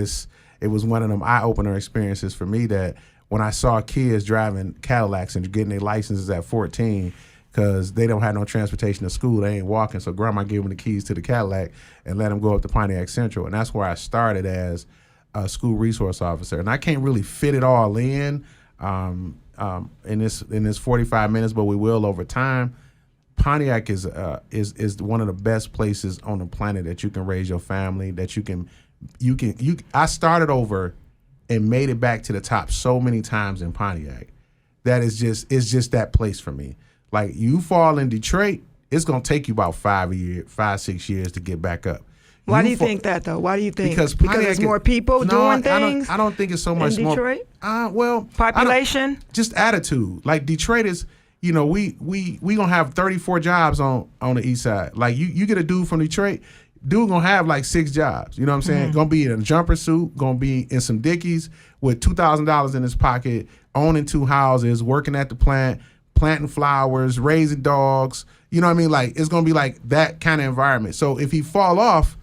one of them eye-opener experiences for me, that when I saw kids driving Cadillacs and getting their licenses at 14 because they don't have no transportation to school, they ain't walking, so grandma gave them the keys to the Cadillac and let them go up to Pontiac Central. And that's where I started as a school resource officer. And I can't really fit it all in this 45 minutes, but we will over time. Pontiac is one of the best places on the planet that you can raise your family, that I started over and made it back to the top so many times in Pontiac that it's just that place for me. Like, you fall in Detroit, it's gonna take you about 5-6 years to get back up. Why do you think that, though? Why do you think? Because there's more people doing things? I don't think it's so much in Detroit? Well, population? Just attitude. Like, Detroit is, we gonna have 34 jobs on the east side. Like, you get a dude from Detroit, dude gonna have like 6 jobs. You know what I'm saying? Gonna be in a jumper suit, gonna be in some Dickies with $2,000 in his pocket, owning 2 houses, working at the plant, planting flowers, raising dogs. You know what I mean? Like, it's gonna be like that kind of environment. So if he fall off,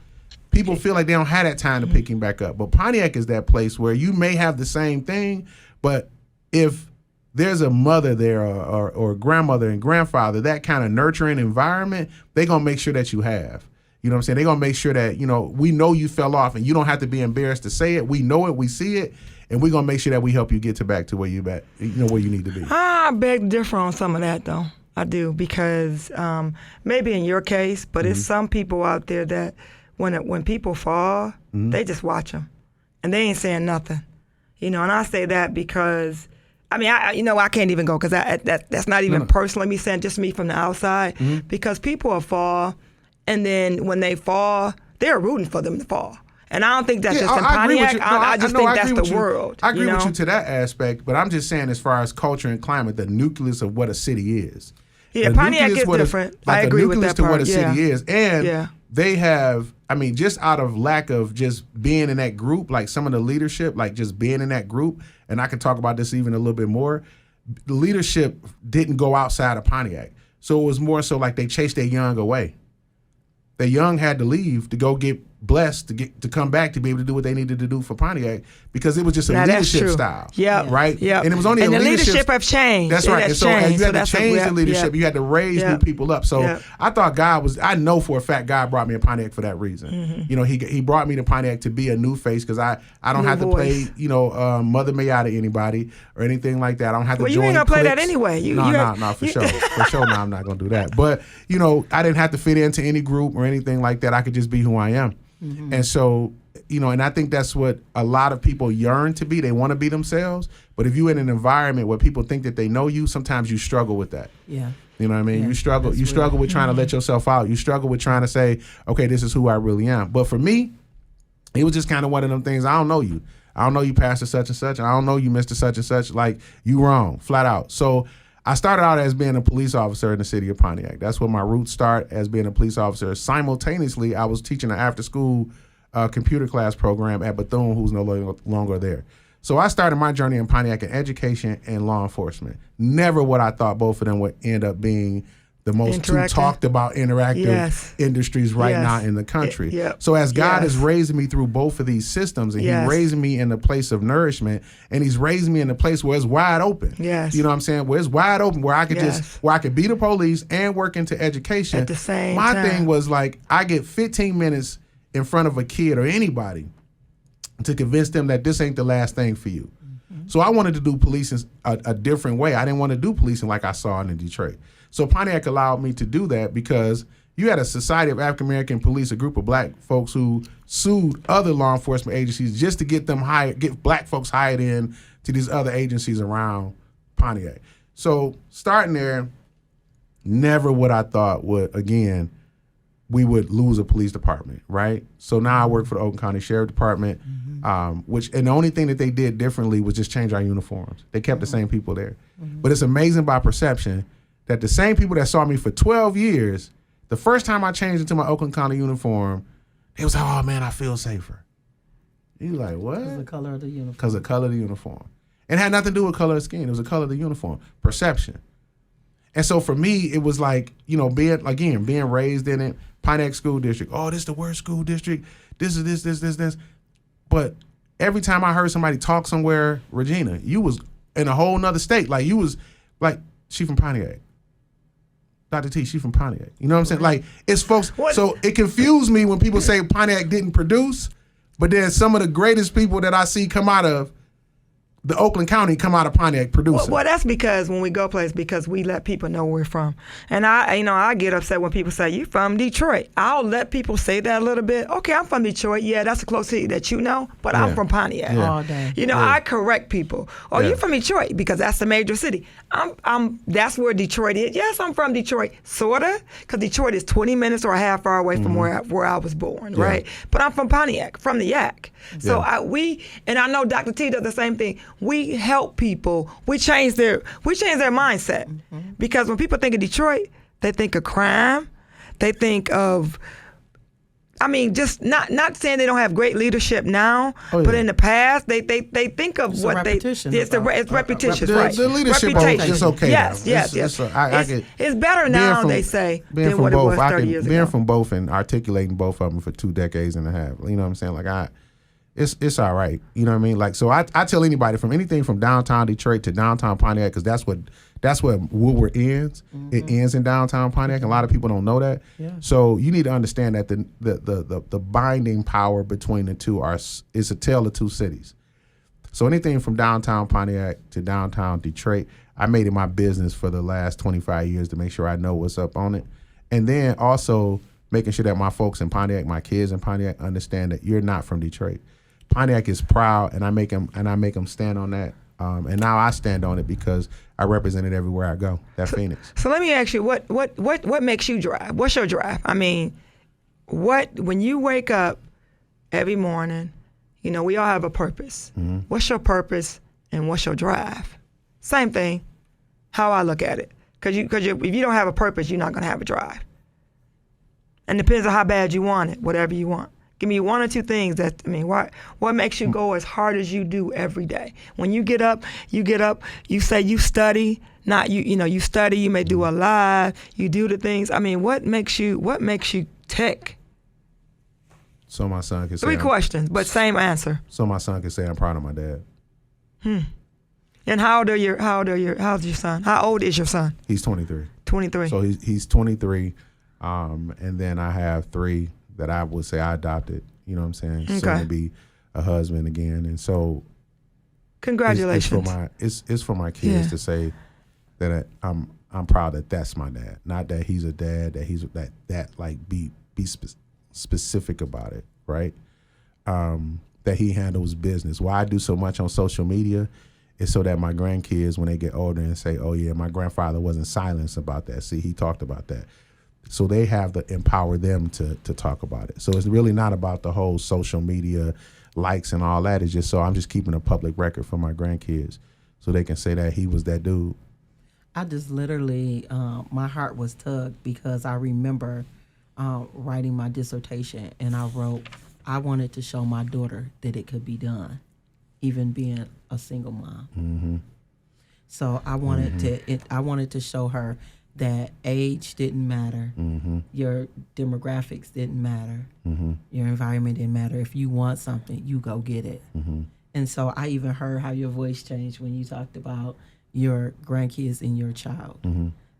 people feel like they don't have that time to pick him back up. But Pontiac is that place where you may have the same thing, but if there's a mother there or grandmother and grandfather, that kind of nurturing environment, they're going to make sure that you have. You know what I'm saying? They're going to make sure that, we know you fell off and you don't have to be embarrassed to say it. We know it, we see it, and we're going to make sure that we help you get back to where you where you need to be. I beg to differ on some of that, though. I do, because maybe in your case, but it's some people out there that when people fall, they just watch them, and they ain't saying nothing. And I say that because, I can't even go because that's not even personally me saying, just me from the outside, because people will fall, and then when they fall, they're rooting for them to fall. And I don't think that's just in Pontiac. I just think that's the world. I agree with you to that aspect, but I'm just saying as far as culture and climate, the nucleus of what a city is. Yeah, Pontiac is different. I agree with that part. The nucleus to what a city is. And they have, just out of lack of just being in that group, like some of the leadership, like just being in that group, and I can talk about this even a little bit more, the leadership didn't go outside of Pontiac. So it was more so like they chased their young away. Their young had to leave to go get blessed to come back to be able to do what they needed to do for Pontiac, because it was just a leadership style. Yeah. Right? Yeah. And it was only the leadership have changed. That's right. And so as you had to change the leadership, you had to raise new people up. So I thought I know for a fact God brought me to Pontiac for that reason. He brought me to Pontiac to be a new face, because I don't have to play, Mother May Out to anybody or anything like that. I don't have to join you ain't going to play that cliques. anyway. No, for sure. For sure, no, I'm not going to do that. But, I didn't have to fit into any group or anything like that. I could just be who I am. And so, and I think that's what a lot of people yearn to be. They want to be themselves. But if you're in an environment where people think that they know you, sometimes you struggle with that. Yeah. You know what I mean? Yeah, you struggle with trying to let yourself out. You struggle with trying to say, okay, this is who I really am. But for me, it was just kind of one of them things. I don't know you. I don't know you, Pastor such and such. And I don't know you, Mr. such and such. Like, you wrong, flat out. So I started out as being a police officer in the city of Pontiac. That's where my roots start, as being a police officer. Simultaneously, I was teaching an after-school computer class program at Bethune, who's no longer there. So I started my journey in Pontiac in education and law enforcement. Never would I thought both of them would end up being the most two talked about interactive industries now in the country. So as God is raising me through both of these systems, and He's raising me in a place of nourishment, and He's raising me in a place where it's wide open. You know what I'm saying? Where it's wide open, where I could where I could be the police and work into education. At the same time. My thing was like, I get 15 minutes in front of a kid or anybody to convince them that this ain't the last thing for you. So I wanted to do policing a different way. I didn't want to do policing like I saw in Detroit. So Pontiac allowed me to do that, because you had a Society of African American Police, a group of black folks who sued other law enforcement agencies just to get black folks hired in to these other agencies around Pontiac. So starting there, never would I thought we would lose a police department, right? So now I work for the Oakland County Sheriff Department, and the only thing that they did differently was just change our uniforms. They kept the same people there. But it's amazing by perception that the same people that saw me for 12 years, the first time I changed into my Oakland County uniform, they was like, oh man, I feel safer. You like, what? Because of the color of the uniform. Because of the color of the uniform. It had nothing to do with color of skin. It was the color of the uniform. Perception. And so for me, it was like, being raised in it, Pontiac School District. Oh, this is the worst school district. This is this. But every time I heard somebody talk somewhere, Regina, you was in a whole nother state. Like, you was like, she from Pontiac. Dr. T, she from Pontiac. You know what I'm saying? Like, it's folks. So it confused me when people say Pontiac didn't produce, but then some of the greatest people that I see come out of the Oakland County come out of Pontiac producing. Well, that's because when we go places, because we let people know where we're from. And I get upset when people say, you from Detroit. I'll let people say that a little bit. Okay, I'm from Detroit. Yeah, that's a close city that you know, but I'm from Pontiac. All day. I correct people. Oh, you from Detroit, because that's the major city. That's where Detroit is. Yes, I'm from Detroit, sorta, because Detroit is 20 minutes or a half hour away from where I was born, right? But I'm from Pontiac, from the Yak. So I know Dr. T does the same thing. We help people. We change their mindset, because when people think of Detroit, they think of crime, they think of I mean, just not saying they don't have great leadership now, but in the past, they think of it's what repetition. it's repetitious, right? The leadership is okay. Yes, now. yes. It's better now, they say, than what it was 30 years ago. Being from both and articulating both of them for 2 decades and a half. You know what I'm saying? Like it's all right. You know what I mean? Like, so I tell anybody from anything from downtown Detroit to downtown Pontiac, because that's where Woodward ends. Mm-hmm. It ends in downtown Pontiac. A lot of people don't know that. Yeah. So you need to understand that the binding power between the two is a tale of two cities. So anything from downtown Pontiac to downtown Detroit, I made it my business for the last 25 years to make sure I know what's up on it. And then also making sure that my folks in Pontiac, my kids in Pontiac, understand that you're not from Detroit. Pontiac is proud, and I make them stand on that. And now I stand on it because I represent it everywhere I go. That Phoenix. So let me ask you, what makes you drive? What's your drive? I mean, when you wake up every morning, you know, we all have a purpose. Mm-hmm. What's your purpose and what's your drive? Same thing. How I look at it, because if you don't have a purpose, you're not gonna have a drive. And it depends on how bad you want it, whatever you want. Give me 1 or 2 things what makes you go as hard as you do every day? When you get up, you say you study, you study, you may do a live, you do the things. I mean, what makes you tick? So my son can say 3 questions, but same answer. So my son can say I'm proud of my dad. And how's your son? How old is your son? He's 23. 23. So he's 23. And then I have 3 that I would say I adopted, you know what I'm saying? Okay. Soon to be a husband again. And so congratulations. It's for my kids to say that I'm proud that that's my dad. Not that he's a dad, that he's that like be specific about it, right? That he handles business. Why I do so much on social media is so that my grandkids, when they get older and say, oh yeah, my grandfather wasn't silenced about that. See, he talked about that. So they have to empower them to talk about it. So it's really not about the whole social media likes and all that. It's just so I'm just keeping a public record for my grandkids so they can say that he was that dude. I just literally, my heart was tugged because I remember writing my dissertation and I wrote, I wanted to show my daughter that it could be done, even being a single mom. Mm-hmm. So I wanted to show her that age didn't matter, your demographics didn't matter, your environment didn't matter. If you want something, you go get it. And so I even heard how your voice changed when you talked about your grandkids and your child.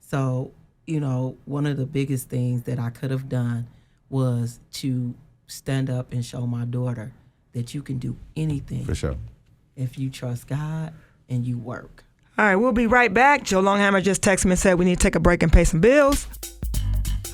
So, you know, one of the biggest things that I could have done was to stand up and show my daughter that you can do anything. For sure. If you trust God and you work. All right, we'll be right back. Joe Longhammer just texted me and said we need to take a break and pay some bills.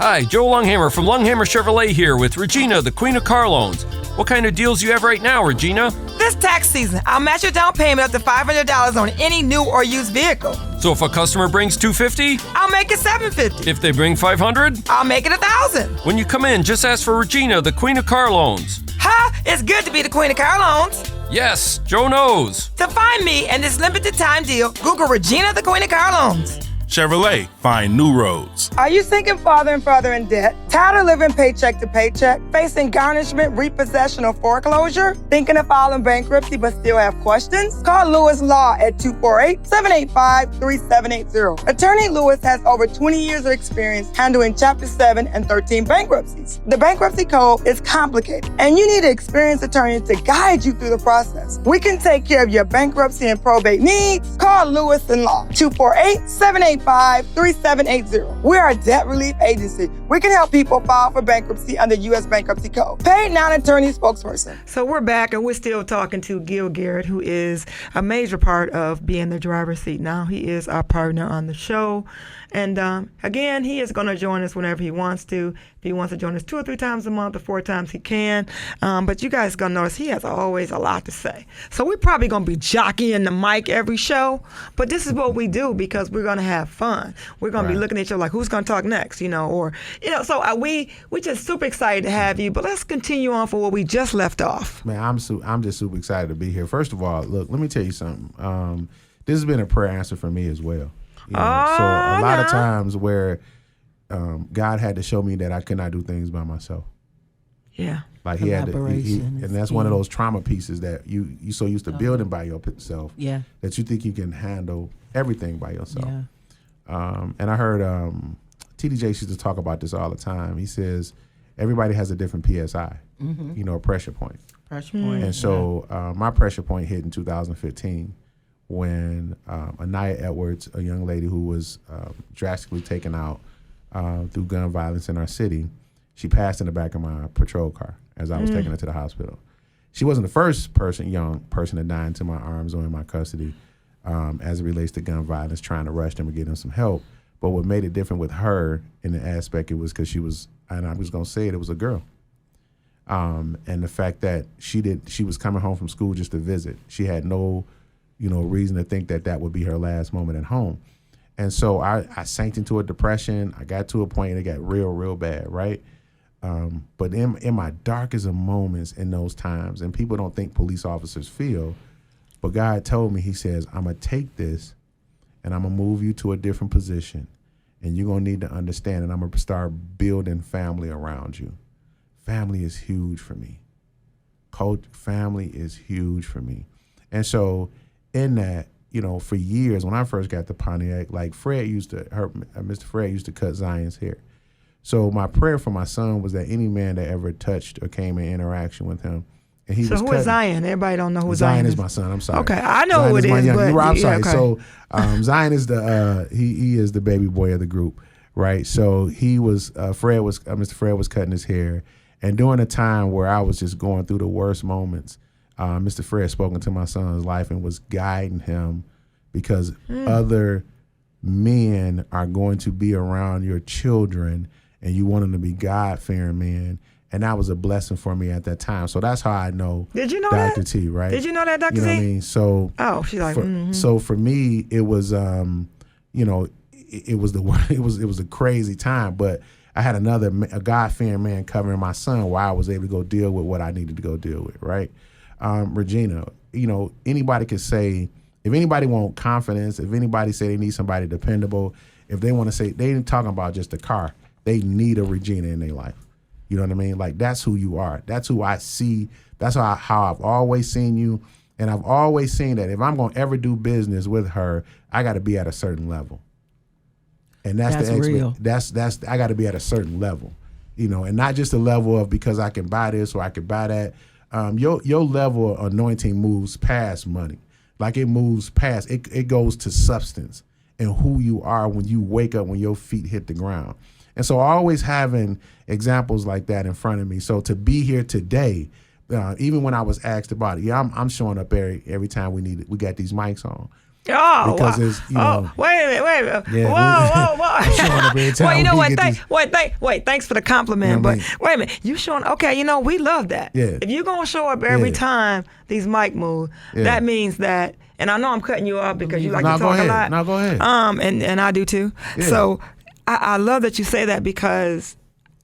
Hi, Joe Longhammer from Longhammer Chevrolet here with Regina, the Queen of Car Loans. What kind of deals you have right now, Regina? This tax season, I'll match your down payment up to $500 on any new or used vehicle. So if a customer brings $250, I'll make it $750. If they bring $500, I'll make it $1,000. When you come in, just ask for Regina, the Queen of Car Loans. Ha! It's good to be the Queen of Car Loans. Yes, Joe knows. To find me and this limited time deal, Google Regina, the Queen of Car Loans. Chevrolet, find new roads. Are you sinking farther and further in debt? Tired of living paycheck to paycheck? Facing garnishment, repossession, or foreclosure? Thinking of filing bankruptcy but still have questions? Call Lewis Law at 248-785-3780. Attorney Lewis has over 20 years of experience handling Chapter 7 and 13 bankruptcies. The bankruptcy code is complicated, and you need an experienced attorney to guide you through the process. We can take care of your bankruptcy and probate needs. Call Lewis and Law, 248-785-3780. We are a debt relief agency. We can help people file for bankruptcy under U.S. Bankruptcy Code. Paid non-attorney spokesperson. So we're back and we're still talking to Gill Garrett, who is a major part of being the driver's seat now. He is our partner on the show. And again, he is going to join us whenever he wants to. If he wants to join us 2 or 3 times a month or 4 times, he can. But you guys are going to notice he has always a lot to say. So we're probably going to be jockeying the mic every show. But this is what we do because we're going to have fun. We're going to be looking at each other like, who's going to talk next? So we're just super excited to have you. But let's continue on for what we just left off. Man, I'm just super excited to be here. First of all, look, let me tell you something. This has been a prayer answer for me as well. So a lot of times where God had to show me that I could not do things by myself. Yeah. Like he had to, Collaboration and that's one of those trauma pieces that you so used to building by yourself Yeah. that you think you can handle everything by yourself. Yeah. And I heard TD Jakes used to talk about this all the time. He says everybody has a different PSI, you know, a pressure point. Pressure point. And so my pressure point hit in 2015 when Anaya Edwards, a young lady who was drastically taken out through gun violence in our city, she passed in the back of my patrol car as I was taking her to the hospital. She wasn't the first young person to die into my arms or in my custody as it relates to gun violence, trying to rush them and get them some help. But what made it different with her in the aspect, it was because she was, and I was going to say it was a girl. And the fact that she was coming home from school just to visit. She had no, reason to think that would be her last moment at home. And so I sank into a depression. I got to a point and it got real, real bad, right? But in my darkest of moments in those times, and people don't think police officers feel, but God told me, he says, I'm going to take this and I'm going to move you to a different position. And you're going to need to understand, and I'm going to start building family around you. Family is huge for me. Family is huge for me. And so in that, for years, when I first got to Pontiac, like Mr. Fred used to cut Zion's hair. So my prayer for my son was that any man that ever touched or came in interaction with him, and he was who cutting. is Zion? Everybody don't know who Zion is. Zion is my son. I'm sorry. Okay, I know Zion who it is. My is, young, but I'm sorry. okay. So Zion is the he is the baby boy of the group, right? So he was Mr. Fred was cutting his hair, and during a time where I was just going through the worst moments, Mr. Fred spoke into my son's life and was guiding him because other men are going to be around your children, and you want them to be God-fearing men. And that was a blessing for me at that time. So that's how I know. Did you know Dr. that? T, right? Did you know that, Dr. T? You know what I mean? So she's like, So for me, it was it was a crazy time, but I had a God-fearing man covering my son while I was able to go deal with what I needed to go deal with, right? Regina, anybody could say, if anybody want confidence, if anybody say they need somebody dependable, if they want to say, they ain't talking about just a car, they need a Regina in their life. You know what I mean? Like, that's who you are. That's who I see. That's how I've always seen you. And I've always seen that if I'm going to ever do business with her, I got to be at a certain level. And that's real. I got to be at a certain level, and not just a level of because I can buy this or I can buy that. Your level of anointing moves past money. Like, it moves past, it goes to substance and who you are when you wake up, when your feet hit the ground. And so always having examples like that in front of me. So to be here today, even when I was asked about it, I'm showing up every time we got these mics on. Oh, because it's, wait a minute. Yeah, whoa. I'm showing up every time. Well, you know what? Thanks for the compliment. But wait a minute, you showing? Okay, we love that. Yeah. If you're gonna show up every time these mic move, that means that. And I know I'm cutting you off because you like to talk a lot. No, go ahead. And I do too. Yeah. So I love that you say that because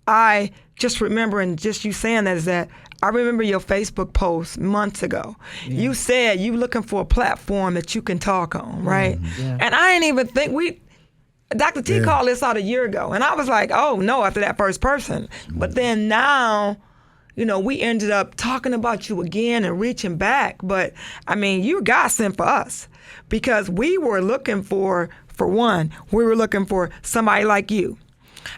I just remember, and just you saying that is that. I remember your Facebook post months ago. Yeah. You said you looking for a platform that you can talk on, right? Yeah. And I didn't even think Dr. T called this out a year ago. And I was like, oh no, after that first person. But then now, we ended up talking about you again and reaching back. But I mean, you God sent for us because we were looking for somebody like you.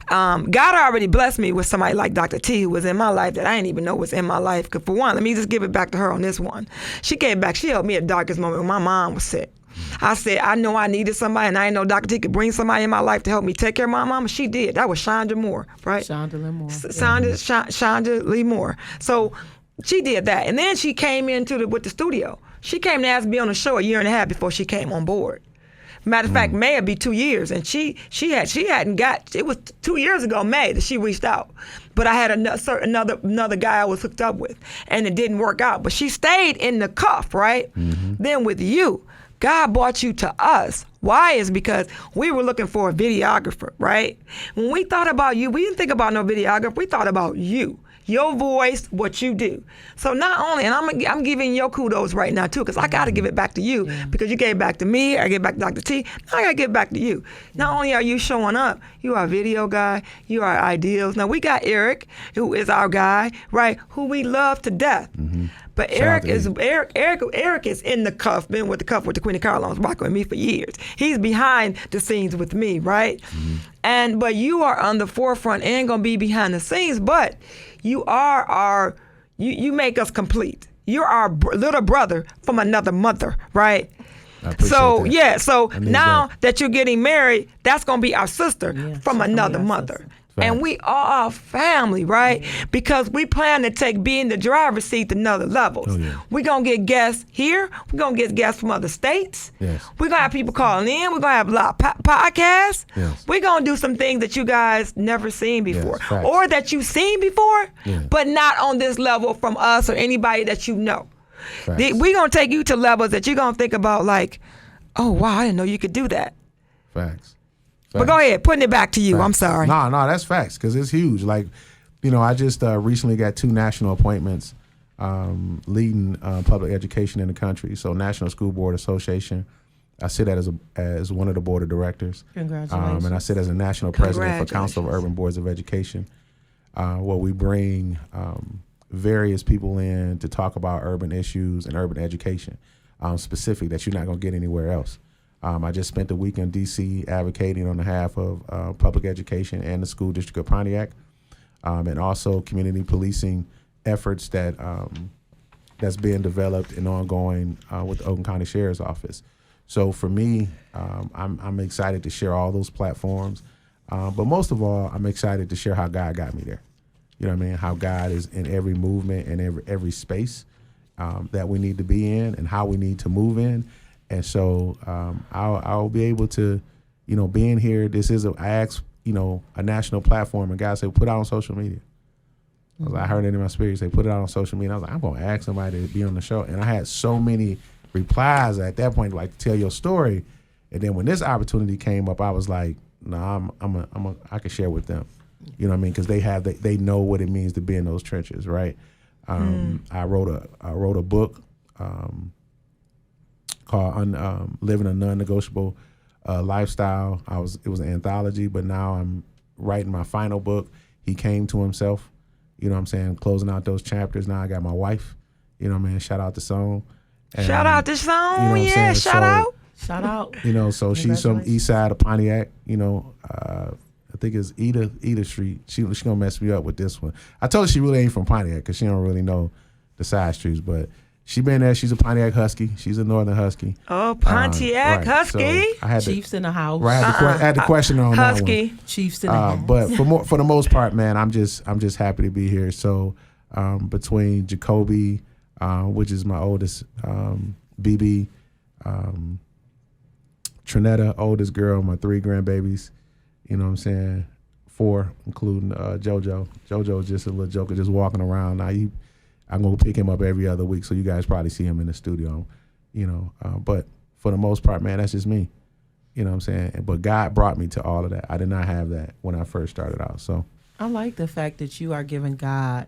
God already blessed me with somebody like Dr. T, who was in my life that I didn't even know was in my life. Because for one, let me just give it back to her on this one. She came back. She helped me at the darkest moment when my mom was sick. I said, I know I needed somebody, and I didn't know Dr. T could bring somebody in my life to help me take care of my mama. She did. That was Chandra Moore, right? Chandra Lee Moore. Chandra Lee Moore. So she did that. And then she came with the studio. She came to ask me on the show a year and a half before she came on board. Matter of fact, May would be 2 years, and she hadn't got. It was 2 years ago, May, that she reached out, but I had another guy I was hooked up with, and it didn't work out. But she stayed in the cuff, right? Mm-hmm. Then with you, God brought you to us. Why? Is because we were looking for a videographer, right? When we thought about you, we didn't think about no videographer. We thought about you. your voice, what you do. So not only, and I'm giving your kudos right now too, because I got to give it back to you because you gave back to me, I gave back to Dr. T, now I got to give back to you. Not only are you showing up, you are a video guy, you are ideals. Now we got Eric, who is our guy, right, who we love to death. But Eric is in the cuff, been with the Queen of Carlones, rocking with me for years. He's behind the scenes with me, right? But you are on the forefront and gonna be behind the scenes, but you are you make us complete. You're our little brother from another mother, right? So now that you're getting married, that's gonna be our sister from another mother. Sister. And we are family, right? Because we plan to take being the driver's seat to another levels. We're going to get guests here. We're going to get guests from other states. We're going to have people calling in. We're going to have a lot of podcasts. We're going to do some things that you guys never seen before. Or that you've seen before, but not on this level from us or anybody that you know. We're going to take you to levels that you're going to think about like, oh, wow, I didn't know you could do that. Facts. But go ahead, putting it back to you. I'm sorry. No, that's facts because it's huge. Like, I just recently got 2 national appointments leading public education in the country. So National School Board Association, I sit as one of the board of directors. Congratulations. And I sit as a national president for Council of Urban Boards of Education, where we bring various people in to talk about urban issues and urban education, specific that you're not going to get anywhere else. I just spent the week in D.C. advocating on behalf of public education and the school district of Pontiac, and also community policing efforts that's being developed and ongoing with the Oakland County Sheriff's Office. So for me, I'm excited to share all those platforms, but most of all, I'm excited to share how God got me there. You know what I mean? How God is in every movement and every space that we need to be in and how we need to move in. And so I'll be able to, being here, I asked, a national platform, and God said, put it out on social media. I heard it in my spirit, say, put it out on social media. I was like, I'm going to ask somebody to be on the show. And I had so many replies at that point, like, to tell your story. And then when this opportunity came up, I was like, no, I can share with them. You know what I mean? Because they know what it means to be in those trenches, right? I wrote a book called Living a Non-Negotiable Lifestyle. It was an anthology, but now I'm writing my final book, He Came to Himself. You know what I'm saying? Closing out those chapters. Now I got my wife. You know what I mean? Shout out to Song. Shout out to Song. You know shout out. Shout out. So she's from east side of Pontiac. I think it's Eda Street. She gonna mess me up with this one. I told her she really ain't from Pontiac because she don't really know the side streets, but she been there. She's a Pontiac Husky. She's a Northern Husky. Oh, Pontiac Husky. So I had Chiefs in the house. Right, I had to question her on Husky. that one. Chiefs in the house. But for the most part, man, I'm just happy to be here. So between Jacoby, which is my oldest, BB, Trinetta, oldest girl, my 3 grandbabies. You know what I'm saying? 4, including JoJo. JoJo's just a little joker, just walking around. Now I'm gonna pick him up every other week, so you guys probably see him in the studio. But for the most part, man, that's just me. You know what I'm saying? But God brought me to all of that. I did not have that when I first started out. So I like the fact that you are giving God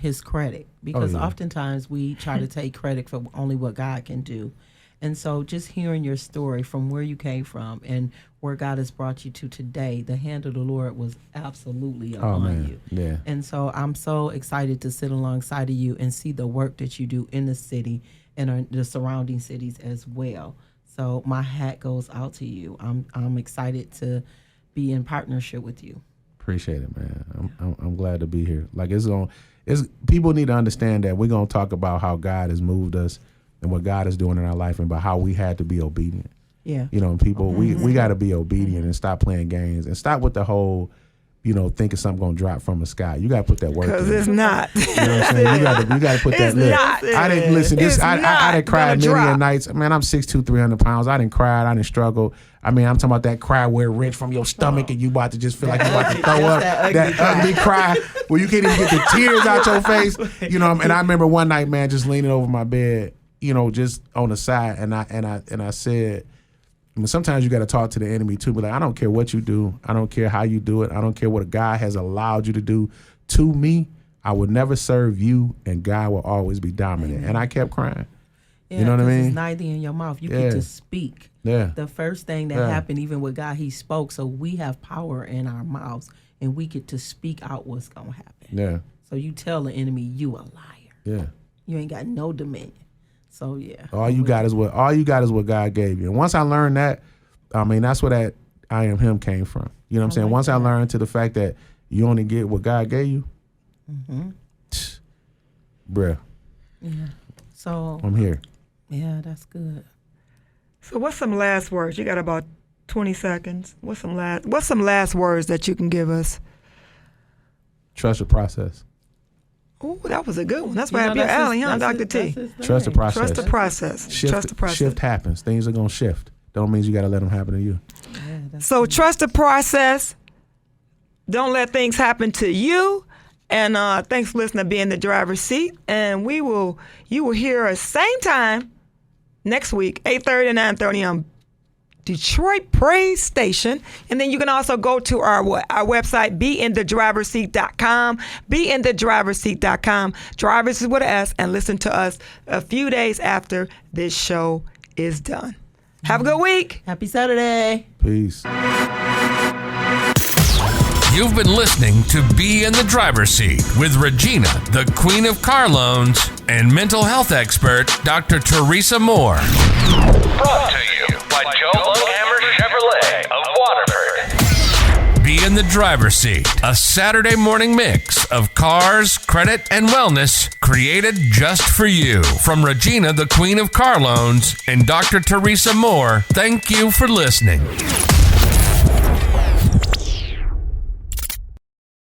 his credit, because oftentimes we try to take credit for only what God can do. And so just hearing your story from where you came from and where God has brought you to today, the hand of the Lord was absolutely upon you. Yeah. And so I'm so excited to sit alongside of you and see the work that you do in the city and the surrounding cities as well. So my hat goes out to you. I'm excited to be in partnership with you. Appreciate it, man. I'm glad to be here. Like it's people need to understand that we're gonna talk about how God has moved us and what God is doing in our life and about how we had to be obedient. Yeah. People, we got to be obedient and stop playing games and stop with the whole, thinking something going to drop from the sky. You got to put that work in. Because it's not. You know what I'm saying? You got to put that lip. I didn't listen. I didn't cry million nights. Man, I'm 6'2", 300 pounds. I didn't cry. I didn't struggle. I mean, I'm talking about that cry where it ripped from your stomach and you about to just feel like you about to throw up. That ugly cry where you can't even get the tears out your face. And I remember one night, man, just leaning over my bed, just on the side, and I said, sometimes you got to talk to the enemy too. But I don't care what you do. I don't care how you do it. I don't care what God has allowed you to do to me. I would never serve you, and God will always be dominant. And I kept crying. Yeah, you know what I mean? It's neither in your mouth. You get to speak. Yeah. The first thing that happened, even with God, he spoke. So we have power in our mouths, and we get to speak out what's going to happen. Yeah. So you tell the enemy, you a liar. Yeah. You ain't got no dominion. So yeah. All you got is what God gave you. And once I learned that, I mean, that's where that I am him came from. You know what I'm saying? Once I learned to the fact that you only get what God gave you, bruh. Yeah. So I'm here. Yeah, that's good. So what's some last words? You got about 20 seconds. What's some last words that you can give us? Trust the process. Oh, that was a good one. That's right up your alley, huh, Dr. T? Trust the process. Trust the process. Trust the process. Shift happens. Things are going to shift. Don't mean you got to let them happen to you. So trust the process. Don't let things happen to you. And thanks for listening to Be in the Driver's Seat. And you will hear us same time next week, 8:30 to 9:30 on Detroit Praise Station. And then you can also go to our website, beinthedriverseat.com, beinthedriverseat.com. Drivers is with an S, and listen to us a few days after this show is done. Have a good week. Happy Saturday. Peace. You've been listening to Be in the Driver's Seat with Regina, the Queen of Car Loans, and mental health expert, Dr. Teresa Moore. Brought to you by Joe Lunghammer Chevrolet of Waterford. Be in the Driver's Seat, a Saturday morning mix of cars, credit, and wellness created just for you. From Regina, the Queen of Car Loans, and Dr. Teresa Moore, thank you for listening.